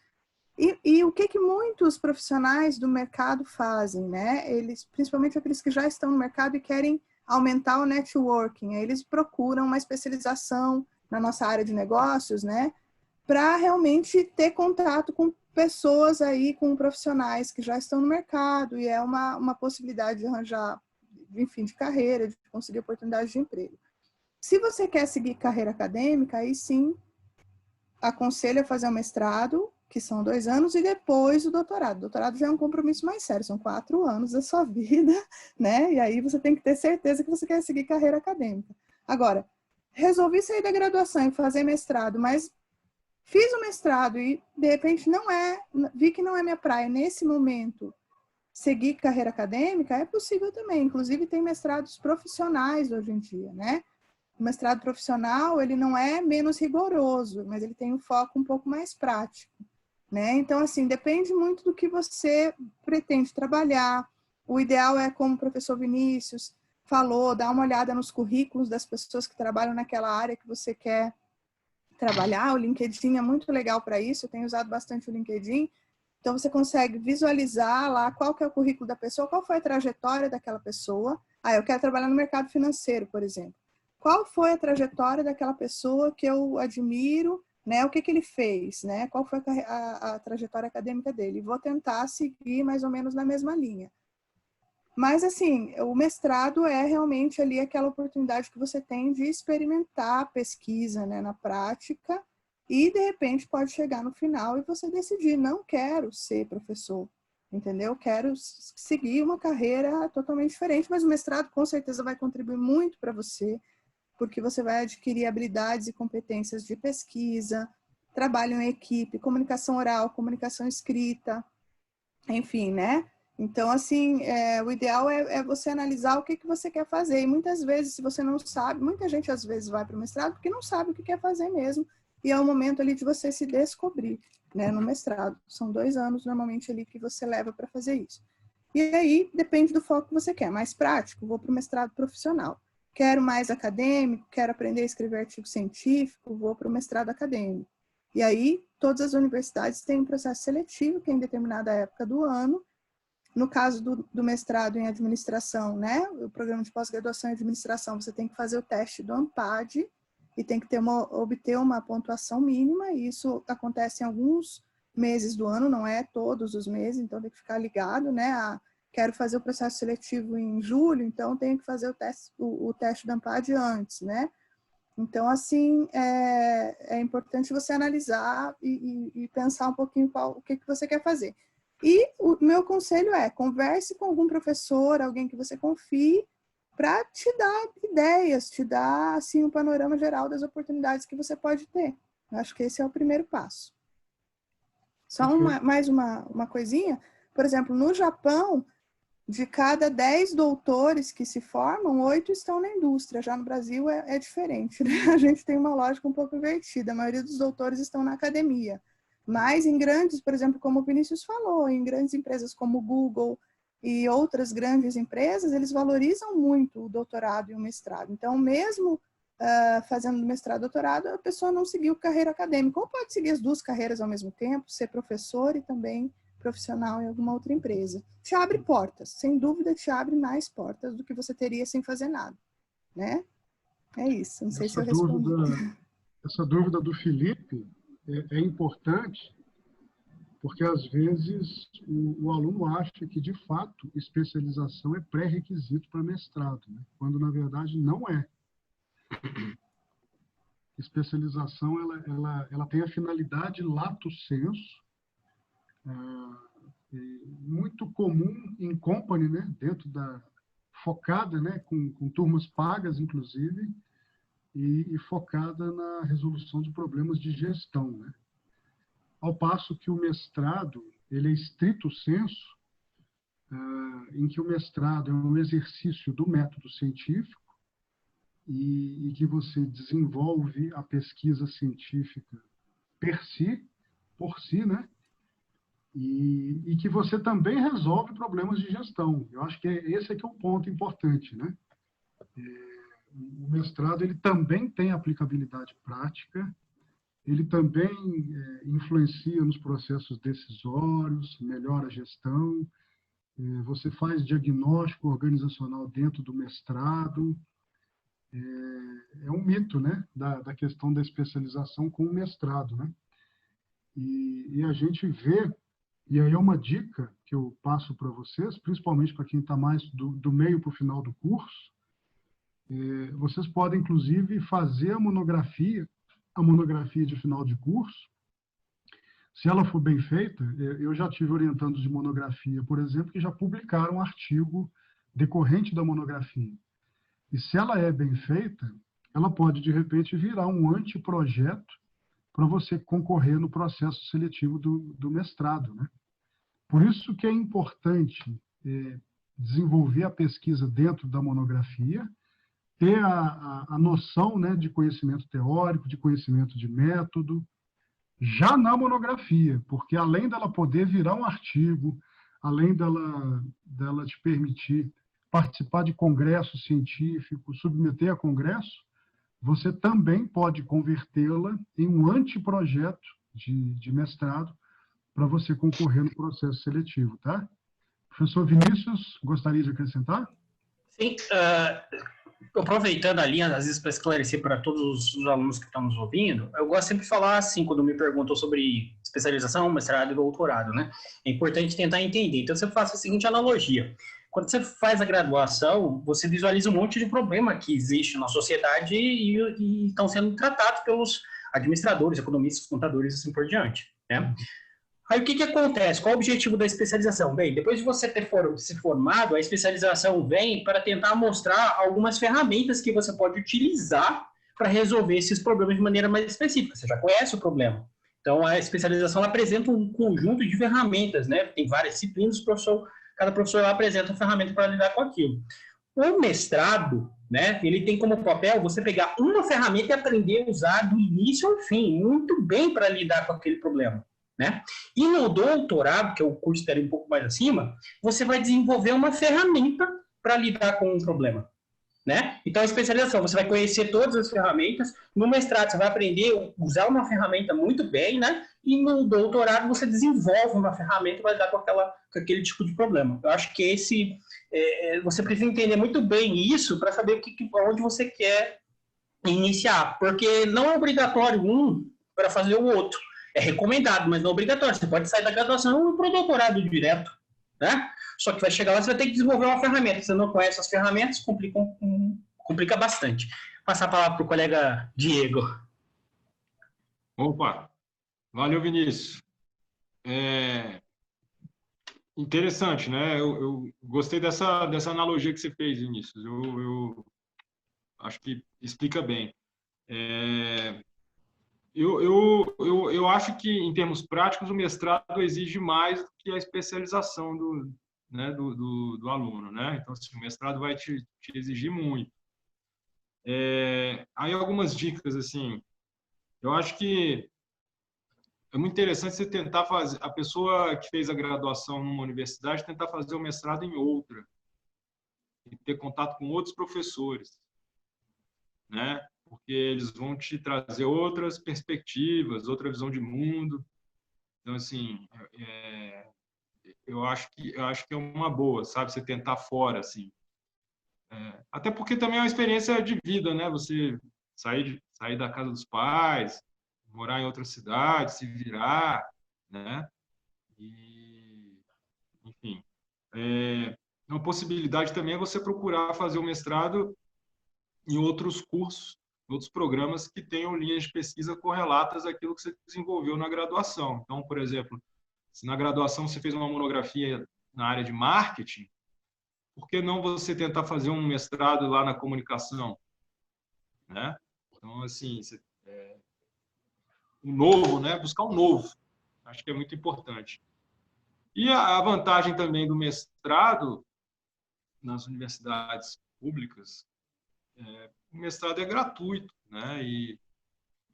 e o que muitos profissionais do mercado fazem, né? Eles, principalmente aqueles que já estão no mercado e querem aumentar o networking, eles procuram uma especialização na nossa área de negócios, né? Para realmente ter contato com pessoas aí, com profissionais que já estão no mercado, e é uma possibilidade de arranjar, enfim, de carreira, de conseguir oportunidade de emprego. Se você quer seguir carreira acadêmica, aí sim, aconselho a fazer um mestrado, que são 2 anos, e depois o doutorado. O doutorado já é um compromisso mais sério, são 4 anos da sua vida, né? E aí você tem que ter certeza que você quer seguir carreira acadêmica. Agora, resolvi sair da graduação e fazer mestrado, mas fiz o mestrado e, de repente, vi que não é minha praia nesse momento seguir carreira acadêmica, é possível também. Inclusive, tem mestrados profissionais hoje em dia, né? O mestrado profissional, ele não é menos rigoroso, mas ele tem um foco um pouco mais prático, né? Então, assim, depende muito do que você pretende trabalhar. O ideal é, como o professor Vinícius falou, dar uma olhada nos currículos das pessoas que trabalham naquela área que você quer trabalhar. O LinkedIn é muito legal para isso, eu tenho usado bastante o LinkedIn. Então, você consegue visualizar lá qual que é o currículo da pessoa, qual foi a trajetória daquela pessoa. Eu quero trabalhar no mercado financeiro, por exemplo. Qual foi a trajetória daquela pessoa que eu admiro, né? O que ele fez, né? Qual foi a trajetória acadêmica dele? Vou tentar seguir mais ou menos na mesma linha. Mas, assim, o mestrado é realmente ali aquela oportunidade que você tem de experimentar a pesquisa, né, na prática, e, de repente, pode chegar no final e você decidir, não quero ser professor, entendeu? Quero seguir uma carreira totalmente diferente, mas o mestrado, com certeza, vai contribuir muito para você, porque você vai adquirir habilidades e competências de pesquisa, trabalho em equipe, comunicação oral, comunicação escrita, enfim, né? Então, assim, o ideal é você analisar o que você quer fazer. E muitas vezes, se você não sabe, muita gente às vezes vai para o mestrado porque não sabe o que quer fazer mesmo. E é o momento ali de você se descobrir, né, no mestrado. São 2 anos, normalmente, ali que você leva para fazer isso. E aí, depende do foco que você quer. Mais prático, vou para o mestrado profissional. Quero mais acadêmico, quero aprender a escrever artigo científico, vou para o mestrado acadêmico. E aí, todas as universidades têm um processo seletivo, que é em determinada época do ano. No caso do mestrado em administração, né, o programa de pós-graduação em administração, você tem que fazer o teste do ANPAD e tem que obter uma pontuação mínima, e isso acontece em alguns meses do ano, não é todos os meses, então tem que ficar ligado, né, quero fazer o processo seletivo em julho, então tenho que fazer o teste do ANPAD antes, né. Então, assim, é importante você analisar e pensar um pouquinho o que você quer fazer. E o meu conselho é, converse com algum professor, alguém que você confie, para te dar ideias, te dar, assim, um panorama geral das oportunidades que você pode ter. Eu acho que esse é o primeiro passo. Só mais uma coisinha. Por exemplo, no Japão, de cada 10 doutores que se formam, 8 estão na indústria. Já no Brasil é diferente, né? A gente tem uma lógica um pouco invertida. A maioria dos doutores estão na academia. Mas em grandes, por exemplo, como o Vinícius falou, em grandes empresas como o Google e outras grandes empresas, eles valorizam muito o doutorado e o mestrado. Então, mesmo fazendo mestrado e doutorado, a pessoa não seguiu carreira acadêmica. Ou pode seguir as 2 carreiras ao mesmo tempo, ser professor e também profissional em alguma outra empresa. Te abre portas, sem dúvida te abre mais portas do que você teria sem fazer nada, né? É isso, não sei se eu respondi. Essa dúvida do Felipe é importante, porque às vezes o aluno acha que, de fato, especialização é pré-requisito para mestrado, né? Quando, na verdade, não é. Especialização, ela tem a finalidade lato sensu, muito comum em company, né? Focada, né? Com turmas pagas, inclusive, e focada na resolução de problemas de gestão, né? Ao passo que o mestrado, ele é estrito sensu, em que o mestrado é um exercício do método científico e que você desenvolve a pesquisa científica por si, né? E que você também resolve problemas de gestão. Eu acho que esse aqui é um ponto importante, né? O mestrado, ele também tem aplicabilidade prática, ele também influencia nos processos decisórios, melhora a gestão, você faz diagnóstico organizacional dentro do mestrado. É um mito, né, da questão da especialização com o mestrado, né? E a gente vê, e aí é uma dica que eu passo para vocês, principalmente para quem está mais do meio para o final do curso, vocês podem, inclusive, fazer a monografia de final de curso. Se ela for bem feita, eu já tive orientandos de monografia, por exemplo, que já publicaram um artigo decorrente da monografia. E se ela é bem feita, ela pode, de repente, virar um anteprojeto para você concorrer no processo seletivo do mestrado, né? Por isso que é importante desenvolver a pesquisa dentro da monografia, ter a noção, né, de conhecimento teórico, de conhecimento de método, já na monografia, porque além dela poder virar um artigo, além dela te permitir participar de congresso científico, submeter a congresso, você também pode convertê-la em um anteprojeto de mestrado para você concorrer no processo seletivo, tá? Professor Vinícius, gostaria de acrescentar? Sim, aproveitando a linha, às vezes para esclarecer para todos os alunos que estão nos ouvindo, eu gosto sempre de falar assim, quando me perguntam sobre especialização, mestrado e doutorado, né? É importante tentar entender. Então, você faz a seguinte analogia. Quando você faz a graduação, você visualiza um monte de problema que existe na sociedade e estão sendo tratados pelos administradores, economistas, contadores e assim por diante, né? Aí o que acontece? Qual o objetivo da especialização? Bem, depois de você ter se formado, a especialização vem para tentar mostrar algumas ferramentas que você pode utilizar para resolver esses problemas de maneira mais específica. Você já conhece o problema. Então, a especialização apresenta um conjunto de ferramentas, né? Tem várias disciplinas, cada professor apresenta uma ferramenta para lidar com aquilo. O mestrado, né, ele tem como papel você pegar uma ferramenta e aprender a usar do início ao fim, muito bem para lidar com aquele problema. Né? E no doutorado, que é o curso que um pouco mais acima, você vai desenvolver uma ferramenta para lidar com um problema. Né? Então, a especialização, você vai conhecer todas as ferramentas. No mestrado, você vai aprender a usar uma ferramenta muito bem, né? E no doutorado, você desenvolve uma ferramenta para lidar com aquele tipo de problema. Eu acho que você precisa entender muito bem isso para saber onde você quer iniciar. Porque não é obrigatório um para fazer o outro. É recomendado, mas não é obrigatório. Você pode sair da graduação para o doutorado direto, né? Só que vai chegar lá, você vai ter que desenvolver uma ferramenta. Se você não conhece as ferramentas, complica bastante. Passar a palavra para o colega Diego. Opa! Valeu, Vinícius. Interessante, né? Eu gostei dessa analogia que você fez, Vinícius. Eu acho que explica bem. Eu acho que, em termos práticos, o mestrado exige mais do que a especialização do aluno, né? Então, assim, o mestrado vai te exigir muito. Aí, algumas dicas, assim, eu acho que é muito interessante você tentar fazer, a pessoa que fez a graduação numa universidade, tentar fazer o mestrado em outra, e ter contato com outros professores, né? Porque eles vão te trazer outras perspectivas, outra visão de mundo. Então, assim, eu acho que é uma boa, sabe? Você tentar fora, assim. Até porque também é uma experiência de vida, né? Você sair da casa dos pais, morar em outra cidade, se virar, né? E, enfim. Uma possibilidade também é você procurar fazer o mestrado em outros cursos, outros programas que tenham linhas de pesquisa correlatas àquilo que você desenvolveu na graduação. Então, por exemplo, se na graduação você fez uma monografia na área de marketing, por que não você tentar fazer um mestrado lá na comunicação, né? Então, assim, o novo, né? Buscar o novo. Acho que é muito importante. E a vantagem também do mestrado nas universidades públicas, o mestrado é gratuito, né? E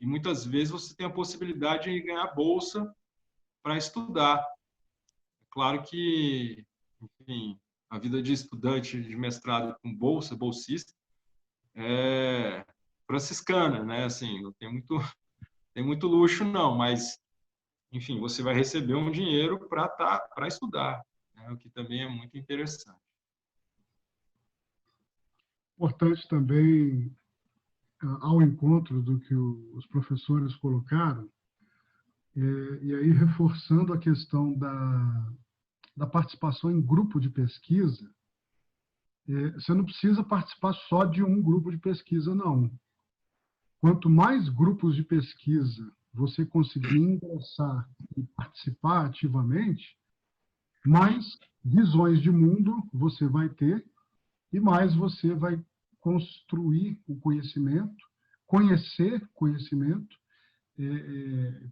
muitas vezes você tem a possibilidade de ganhar bolsa para estudar. É claro que, enfim, a vida de estudante de mestrado com bolsa, bolsista, é franciscana, né? Assim, não tem muito luxo, não, mas, enfim, você vai receber um dinheiro para estudar, né? O que também é muito interessante. Importante também, ao encontro do que os professores colocaram, e aí reforçando a questão da participação em grupo de pesquisa, você não precisa participar só de um grupo de pesquisa, não. Quanto mais grupos de pesquisa você conseguir ingressar e participar ativamente, mais visões de mundo você vai ter e mais você vai construir o conhecimento, conhecer conhecimento,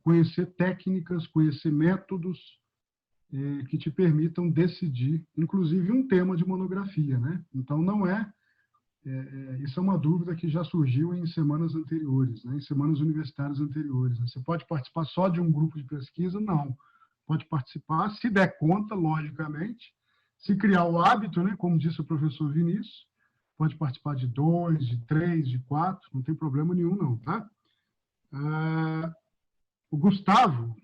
conhecer técnicas, conhecer métodos que te permitam decidir, inclusive um tema de monografia, né? Então, não isso é uma dúvida que já surgiu em semanas anteriores, né? Em semanas universitárias anteriores. Você pode participar só de um grupo de pesquisa? Não. Pode participar, se der conta, logicamente, se criar o hábito, né? Como disse o professor Vinícius, pode participar de 2, de 3, de 4, não tem problema nenhum, não, tá? O Gustavo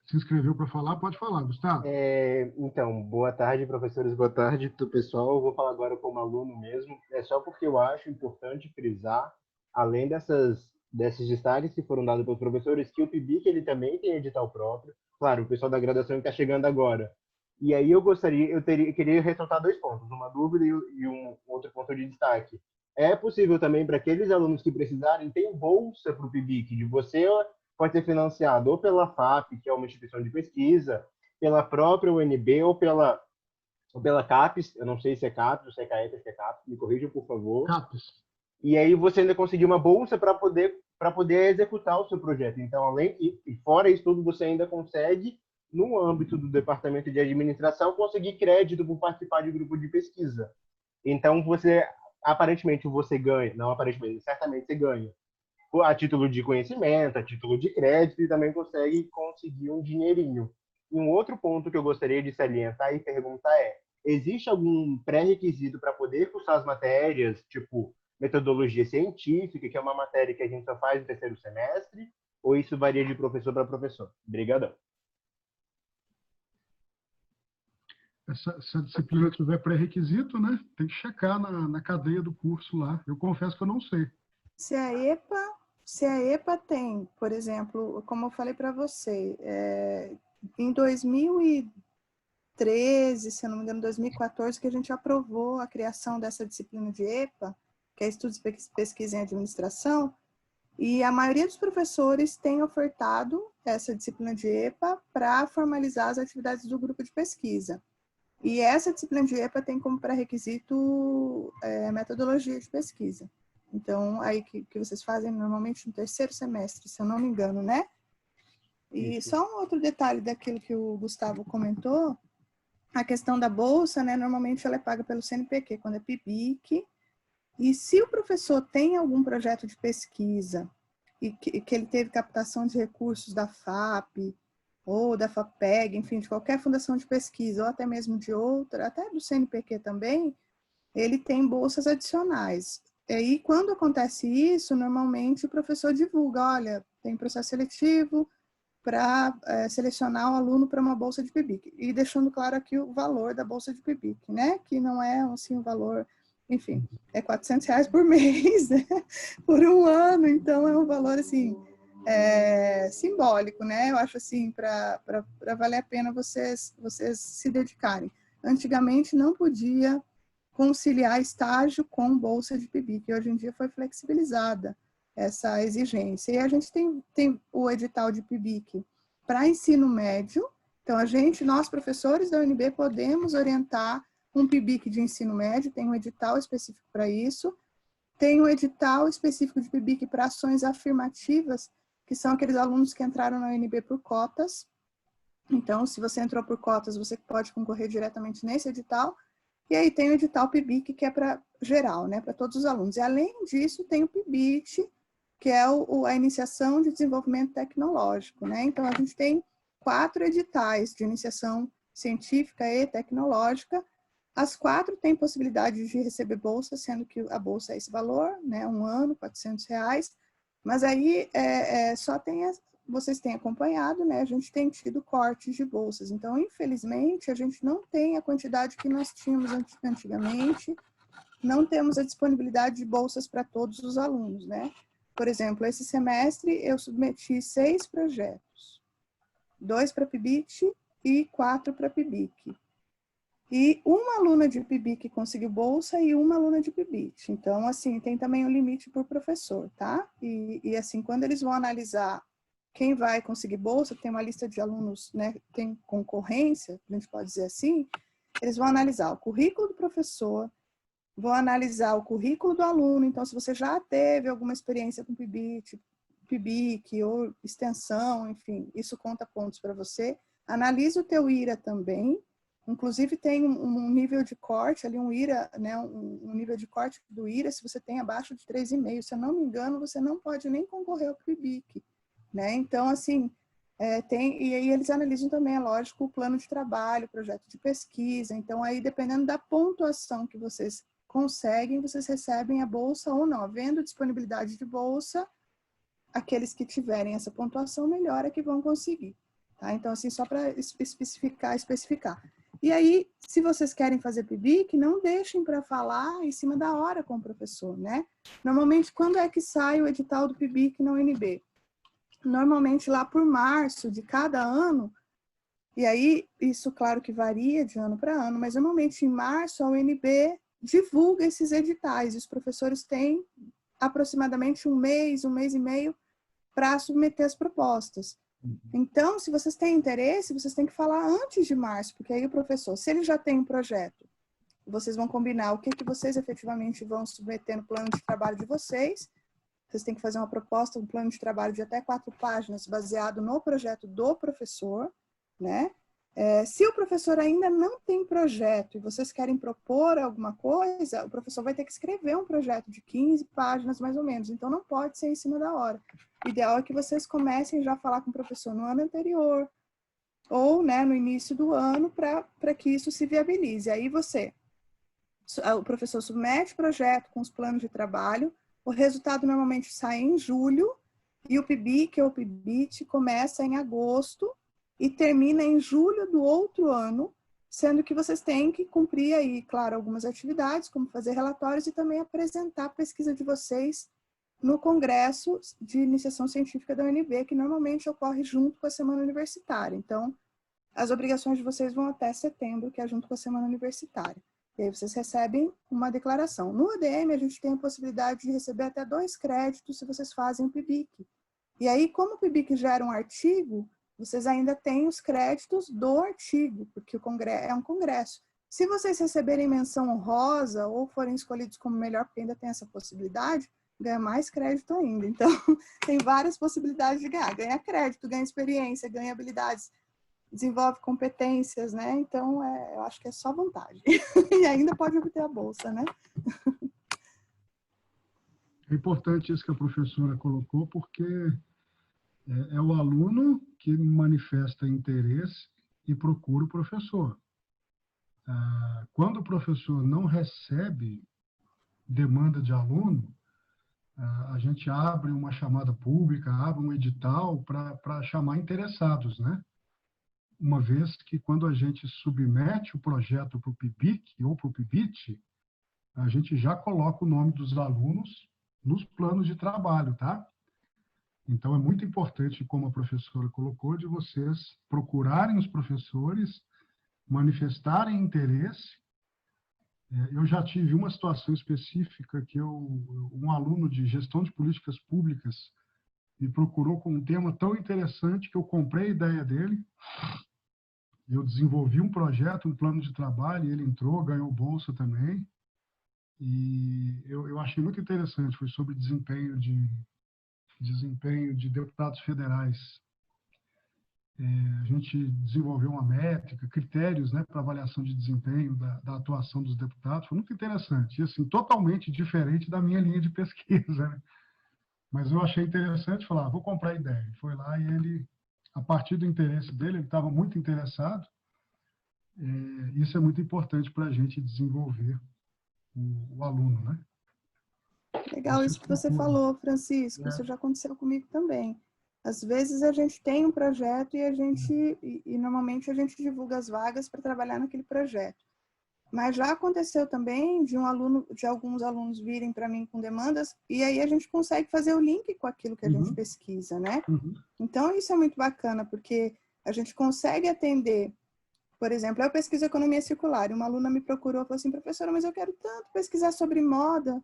se inscreveu para falar, pode falar, Gustavo. Então, boa tarde, professores, boa tarde, pessoal. Eu vou falar agora como aluno mesmo. É só porque eu acho importante frisar, além desses destaques que foram dados pelos professores, que o PIBIC ele também tem edital próprio. Claro, o pessoal da graduação está chegando agora. E aí eu queria ressaltar 2 pontos, uma dúvida e um outro ponto de destaque. É possível também para aqueles alunos que precisarem, tem bolsa para o PIBIC, de você pode ser financiado ou pela FAP, que é uma instituição de pesquisa, pela própria UNB ou pela CAPES, eu não sei se é CAPES ou se é CAEPES, se é CAPES, me corrijam, por favor. CAPES. E aí você ainda conseguir uma bolsa para poder executar o seu projeto. Então, fora isso tudo, você ainda consegue, no âmbito do departamento de administração, conseguir crédito por participar de grupo de pesquisa. Então, aparentemente você ganha, não aparentemente, certamente você ganha, a título de conhecimento, a título de crédito, e também conseguir um dinheirinho. E um outro ponto que eu gostaria de salientar e perguntar existe algum pré-requisito para poder cursar as matérias, tipo metodologia científica, que é uma matéria que a gente só faz no 3º semestre, ou isso varia de professor para professor? Obrigadão. Se a disciplina tiver pré-requisito, né, tem que checar na cadeia do curso lá. Eu confesso que eu não sei. Se a EPA tem, por exemplo, como eu falei para você, em 2013, se eu não me engano, 2014, que a gente aprovou a criação dessa disciplina de EPA, que é Estudos e Pesquisa em Administração, e a maioria dos professores tem ofertado essa disciplina de EPA para formalizar as atividades do grupo de pesquisa. E essa disciplina de EPA tem como pré-requisito metodologia de pesquisa. Então, aí que vocês fazem normalmente no 3º semestre, se eu não me engano, né? E só um outro detalhe daquilo que o Gustavo comentou, a questão da bolsa, né? Normalmente ela é paga pelo CNPq, quando é PIBIC. E se o professor tem algum projeto de pesquisa e que ele teve captação de recursos da FAP ou da FAPEG, enfim, de qualquer fundação de pesquisa, ou até mesmo de outra, até do CNPq também, ele tem bolsas adicionais. E aí, quando acontece isso, normalmente o professor divulga, olha, tem processo seletivo para selecionar o aluno para uma bolsa de PIBIC. E deixando claro aqui o valor da bolsa de PIBIC, né? Que não é, assim, um valor, enfim, é R$400 por mês, né? Por um ano, então é um valor, assim, simbólico, né? Eu acho, assim, para valer a pena vocês se dedicarem. Antigamente não podia conciliar estágio com bolsa de PIBIC, hoje em dia foi flexibilizada essa exigência. E a gente tem o edital de PIBIC para ensino médio, então nós professores da UNB podemos orientar um PIBIC de ensino médio, tem um edital específico para isso, tem um edital específico de PIBIC para ações afirmativas, que são aqueles alunos que entraram na UNB por cotas. Então, se você entrou por cotas, você pode concorrer diretamente nesse edital. E aí tem o edital PIBIC, que é para geral, né, para todos os alunos. E além disso, tem o PIBIT, que é a iniciação de desenvolvimento tecnológico, né? Então, a gente tem 4 editais de iniciação científica e tecnológica. As 4 têm possibilidade de receber bolsa, sendo que a bolsa é esse valor, né, um ano, R$400. Mas aí só tem vocês têm acompanhado, né? A gente tem tido cortes de bolsas. Então, infelizmente, a gente não tem a quantidade que nós tínhamos antigamente, não temos a disponibilidade de bolsas para todos os alunos, né? Por exemplo, esse semestre eu submeti 6 projetos, 2 para PIBIT e 4 para PIBIC. E uma aluna de PIBIC conseguiu bolsa e uma aluna de PIBIT. Então, assim, tem também o limite por professor, tá? E assim, quando eles vão analisar quem vai conseguir bolsa, tem uma lista de alunos, né, tem concorrência, a gente pode dizer assim, eles vão analisar o currículo do professor, vão analisar o currículo do aluno. Então, se você já teve alguma experiência com PIBIT, PIBIC ou extensão, enfim, isso conta pontos para você. Analise o teu IRA também. Inclusive, tem um nível de corte, ali um IRA, né, um nível de corte do IRA, se você tem abaixo de 3,5. Se eu não me engano, você não pode nem concorrer ao PIBIC. Né? Então, assim, e aí eles analisam também, é lógico, o plano de trabalho, projeto de pesquisa. Então, aí, dependendo da pontuação que vocês conseguem, vocês recebem a bolsa ou não. Havendo disponibilidade de bolsa, aqueles que tiverem essa pontuação melhor é que vão conseguir. Tá? Então, assim, só para especificar. E aí, se vocês querem fazer PIBIC, não deixem para falar em cima da hora com o professor, né? Normalmente, quando é que sai o edital do PIBIC na UNB? Normalmente lá por março de cada ano, e aí isso claro que varia de ano para ano, mas normalmente em março a UNB divulga esses editais, e os professores têm aproximadamente um mês e meio para submeter as propostas. Então, se vocês têm interesse, vocês têm que falar antes de março, porque aí o professor, se ele já tem um projeto, vocês vão combinar o que vocês efetivamente vão submeter no plano de trabalho de vocês. Vocês têm que fazer uma proposta, um plano de trabalho de até 4 páginas, baseado no projeto do professor, né? Se o professor ainda não tem projeto e vocês querem propor alguma coisa, o professor vai ter que escrever um projeto de 15 páginas, mais ou menos. Então, não pode ser em cima da hora. O ideal é que vocês comecem já a falar com o professor no ano anterior, ou, né, no início do ano, para que isso se viabilize. Aí o professor submete o projeto com os planos de trabalho. O resultado normalmente sai em julho e o PIBIC ou PIBIT começa em agosto e termina em julho do outro ano, sendo que vocês têm que cumprir aí, claro, algumas atividades, como fazer relatórios e também apresentar a pesquisa de vocês no Congresso de Iniciação Científica da UNB, que normalmente ocorre junto com a Semana Universitária. Então, as obrigações de vocês vão até setembro, que é junto com a Semana Universitária. E aí vocês recebem uma declaração. No ADM, a gente tem a possibilidade de receber até 2 créditos se vocês fazem o PIBIC. E aí, como o PIBIC gera um artigo, vocês ainda têm os créditos do artigo, porque é um congresso. Se vocês receberem menção honrosa ou forem escolhidos como melhor, porque ainda tem essa possibilidade, ganha mais crédito ainda. Então, tem várias possibilidades de ganhar. Ganha crédito, ganha experiência, ganha habilidades, desenvolve competências, né? Então, eu acho que é só vantagem. E ainda pode obter a bolsa, né? É importante isso que a professora colocou, porque é o aluno que manifesta interesse e procura o professor. Quando o professor não recebe demanda de aluno, a gente abre uma chamada pública, abre um edital para chamar interessados, né? Uma vez que quando a gente submete o projeto para o PIBIC ou para o PIBIT, a gente já coloca o nome dos alunos nos planos de trabalho, tá? Então, é muito importante, como a professora colocou, de vocês procurarem os professores, manifestarem interesse. Eu já tive uma situação específica que um aluno de gestão de políticas públicas me procurou com um tema tão interessante que eu comprei a ideia dele. Eu desenvolvi um projeto, um plano de trabalho, e ele entrou, ganhou bolsa também. E eu achei muito interessante, foi sobre desempenho de deputados federais. A gente desenvolveu uma métrica, critérios, né, para avaliação de desempenho da atuação dos deputados. Foi muito interessante, e assim, totalmente diferente da minha linha de pesquisa, né? Mas eu achei interessante falar, vou comprar a ideia. Foi lá e ele, a partir do interesse dele, ele estava muito interessado. Isso é muito importante para a gente desenvolver o aluno, né? Legal isso que você falou, Francisco. Isso já aconteceu comigo também. Às vezes a gente tem um projeto e normalmente a gente divulga as vagas para trabalhar naquele projeto. Mas já aconteceu também de alguns alunos virem para mim com demandas e aí a gente consegue fazer o link com aquilo que a gente pesquisa, né? Então isso é muito bacana porque a gente consegue atender. Por exemplo, eu pesquiso economia circular e uma aluna me procurou e falou assim, professora, mas eu quero tanto pesquisar sobre moda.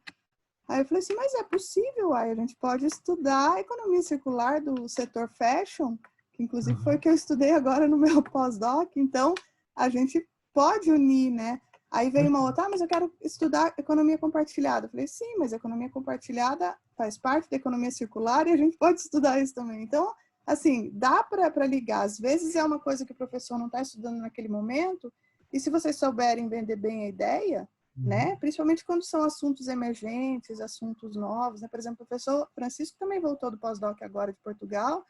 Aí eu falei assim, mas é possível, a gente pode estudar a economia circular do setor fashion, que inclusive foi o que eu estudei agora no meu pós-doc, então a gente pode unir, né? Aí veio uma outra, mas eu quero estudar economia compartilhada. Eu falei, sim, mas a economia compartilhada faz parte da economia circular e a gente pode estudar isso também. Então, assim, dá para ligar. Às vezes é uma coisa que o professor não está estudando naquele momento, e se vocês souberem vender bem a ideia, né? Principalmente quando são assuntos emergentes, assuntos novos, né? Por exemplo, o professor Francisco também voltou do pós-doc agora de Portugal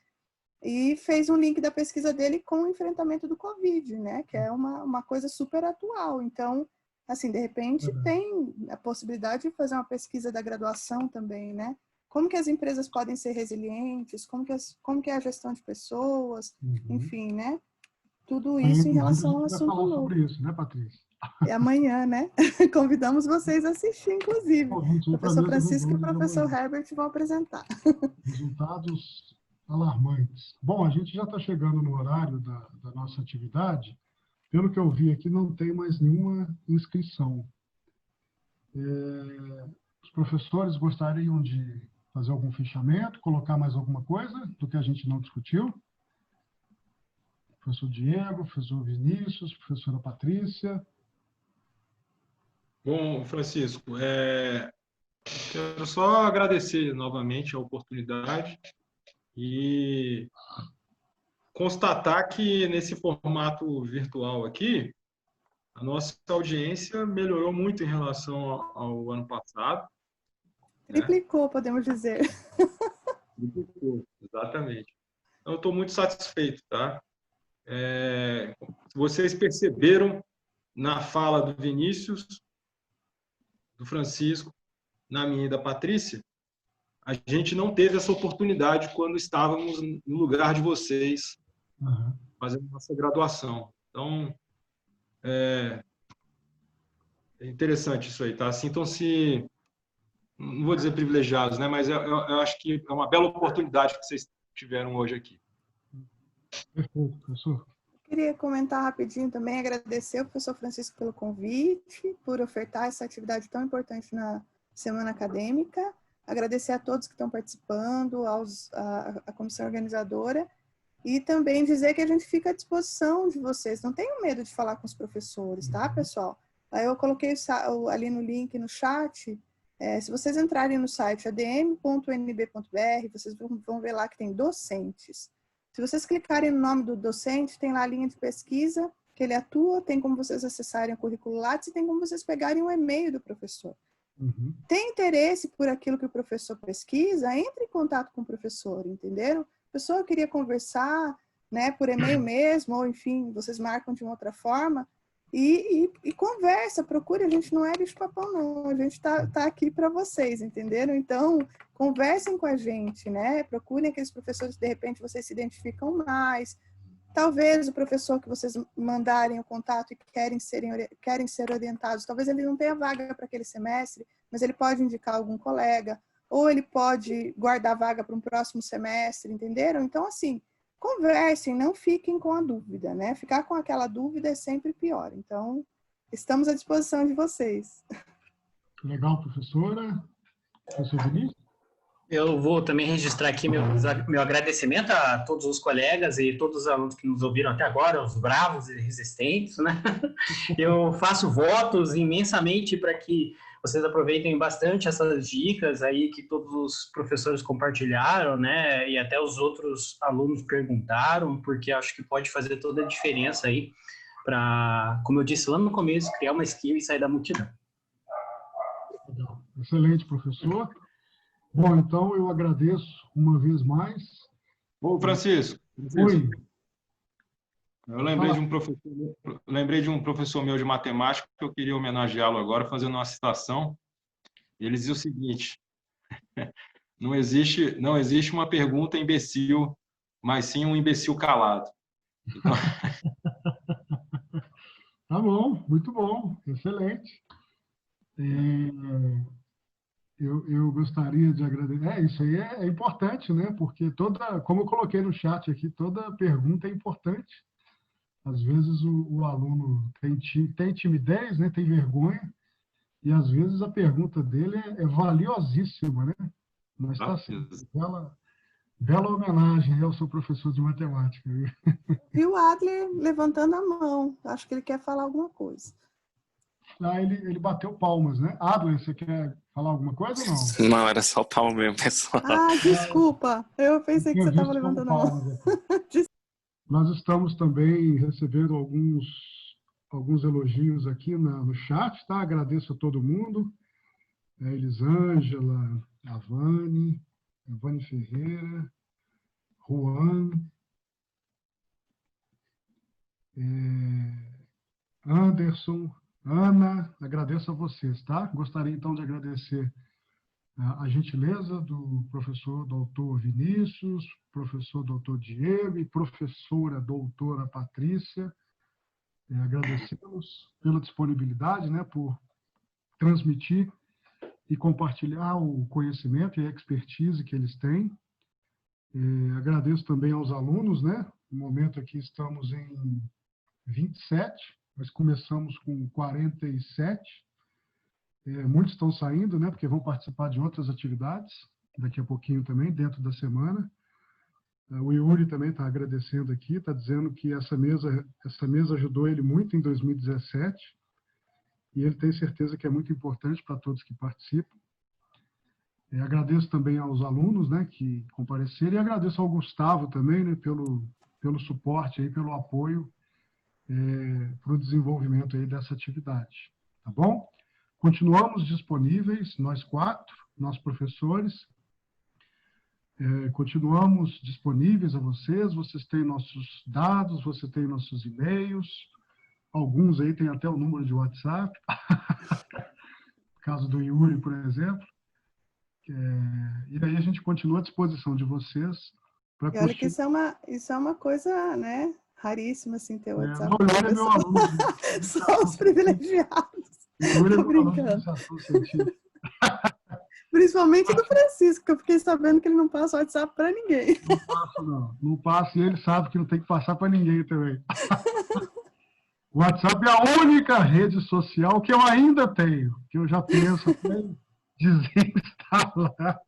e fez um link da pesquisa dele com o enfrentamento do Covid, né? Que é uma coisa super atual. Então, assim, de repente tem a possibilidade de fazer uma pesquisa da graduação também, né? Como que as empresas podem ser resilientes, como que é a gestão de pessoas, enfim, né? Tudo isso em relação ao assunto novo. Sobre isso, né, Patrícia? É amanhã, né? Convidamos vocês a assistir, inclusive. O professor Francisco e o professor Herbert vão apresentar. Resultados alarmantes. Bom, a gente já está chegando no horário da nossa atividade. Pelo que eu vi aqui, não tem mais nenhuma inscrição. Os professores gostariam de fazer algum fechamento, colocar mais alguma coisa do que a gente não discutiu? Professor Diego, professor Vinícius, professora Patrícia. Bom, Francisco, quero só agradecer novamente a oportunidade e constatar que nesse formato virtual aqui, a nossa audiência melhorou muito em relação ao ano passado. Triplicou, podemos dizer. Triplicou, exatamente. Então, eu estou muito satisfeito, tá? Vocês perceberam na fala do Vinícius, do Francisco, na minha e da Patrícia, a gente não teve essa oportunidade quando estávamos no lugar de vocês fazendo nossa graduação. Então, é interessante isso aí, tá? Sintam-se, não vou dizer privilegiados, né? Mas eu acho que é uma bela oportunidade que vocês tiveram hoje aqui. Perfeito, professor. Queria comentar rapidinho também, agradecer ao professor Francisco pelo convite, por ofertar essa atividade tão importante na semana acadêmica. Agradecer a todos que estão participando, à comissão organizadora, e também dizer que a gente fica à disposição de vocês. Não tenham medo de falar com os professores, tá, pessoal? Aí eu coloquei ali no link, no chat, se vocês entrarem no site adm.nb.br, vocês vão ver lá que tem docentes. Se vocês clicarem no nome do docente, tem lá a linha de pesquisa que ele atua, tem como vocês acessarem o currículo Lattes e tem como vocês pegarem o e-mail do professor. Tem interesse por aquilo que o professor pesquisa, entre em contato com o professor, entenderam? A pessoa queria conversar, né, por e-mail mesmo, ou enfim, vocês marcam de uma outra forma, e conversa, procure, a gente não é bicho-papão não, a gente tá aqui para vocês, entenderam? Então, conversem com a gente, né? Procurem aqueles professores que de repente vocês se identificam mais. Talvez o professor que vocês mandarem o contato e querem ser orientados, talvez ele não tenha vaga para aquele semestre, mas ele pode indicar algum colega, ou ele pode guardar vaga para um próximo semestre, entenderam? Então, assim, conversem, não fiquem com a dúvida, né? Ficar com aquela dúvida é sempre pior. Então, estamos à disposição de vocês. Legal, professora. Professor Vinícius? Eu vou também registrar aqui meu agradecimento a todos os colegas e todos os alunos que nos ouviram até agora, os bravos e resistentes, né? Eu faço votos imensamente para que vocês aproveitem bastante essas dicas aí que todos os professores compartilharam, né? E até os outros alunos perguntaram, porque acho que pode fazer toda a diferença aí para, como eu disse lá no começo, criar uma skill e sair da multidão. Excelente, professor. Bom, então eu agradeço uma vez mais. Ô, Francisco. Oi. Eu lembrei de um professor meu de matemática que eu queria homenageá-lo agora, fazendo uma citação. Ele dizia o seguinte: não existe uma pergunta imbecil, mas sim um imbecil calado. Então... Tá bom, excelente. Eu gostaria de agradecer. Isso aí é importante, né? Porque como eu coloquei no chat aqui, toda pergunta é importante. Às vezes o aluno tem timidez, né? Tem vergonha, e às vezes a pergunta dele é valiosíssima, né? Mas está sendo bela homenagem ao seu professor de matemática. E o Adler levantando a mão. Acho que ele quer falar alguma coisa. Ele bateu palmas, né? Adler, você quer falar alguma coisa ou não? Não, era só palma mesmo, pessoal. Desculpa. Eu pensei que você estava levantando a mão. Nós estamos também recebendo alguns elogios aqui no chat, tá? Agradeço a todo mundo. Elisângela, a Vani Ferreira, Juan, Anderson, Ana, agradeço a vocês, tá? Gostaria, então, de agradecer a gentileza do professor doutor Vinícius, professor doutor Diego e professora doutora Patrícia. Agradecemos pela disponibilidade, né, por transmitir e compartilhar o conhecimento e a expertise que eles têm. Agradeço também aos alunos, né? No momento aqui estamos em 27, nós começamos com 47. Muitos estão saindo, né? Porque vão participar de outras atividades daqui a pouquinho também, dentro da semana. O Yuri também está agradecendo aqui, está dizendo que essa mesa ajudou ele muito em 2017 e ele tem certeza que é muito importante para todos que participam. Agradeço também aos alunos, né, que compareceram, e agradeço ao Gustavo também, né, pelo suporte, aí, pelo apoio para o desenvolvimento aí dessa atividade. Tá bom? Continuamos disponíveis, nós 4, nós professores, continuamos disponíveis a vocês têm nossos dados, você tem nossos e-mails, alguns aí têm até o número de WhatsApp, no caso do Yuri, por exemplo. E aí a gente continua à disposição de vocês. E olha que isso é uma coisa, né, raríssima, assim, ter o WhatsApp. Não, Yuri é meu aluno. Só os privilegiados. Yuri é Tô meu aluno de brincando. iniciação científica. Principalmente do Francisco, que eu fiquei sabendo que ele não passa WhatsApp para ninguém. Não passo, não. Não passo, e ele sabe que não tem que passar para ninguém também. O WhatsApp é a única rede social que eu ainda tenho, que eu já penso em desinstalar.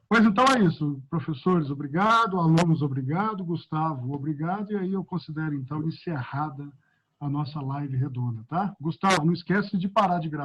Pois então é isso. Professores, obrigado. Alunos, obrigado. Gustavo, obrigado. E aí eu considero, então, encerrada a nossa live redonda, tá? Gustavo, não esquece de parar de gravar.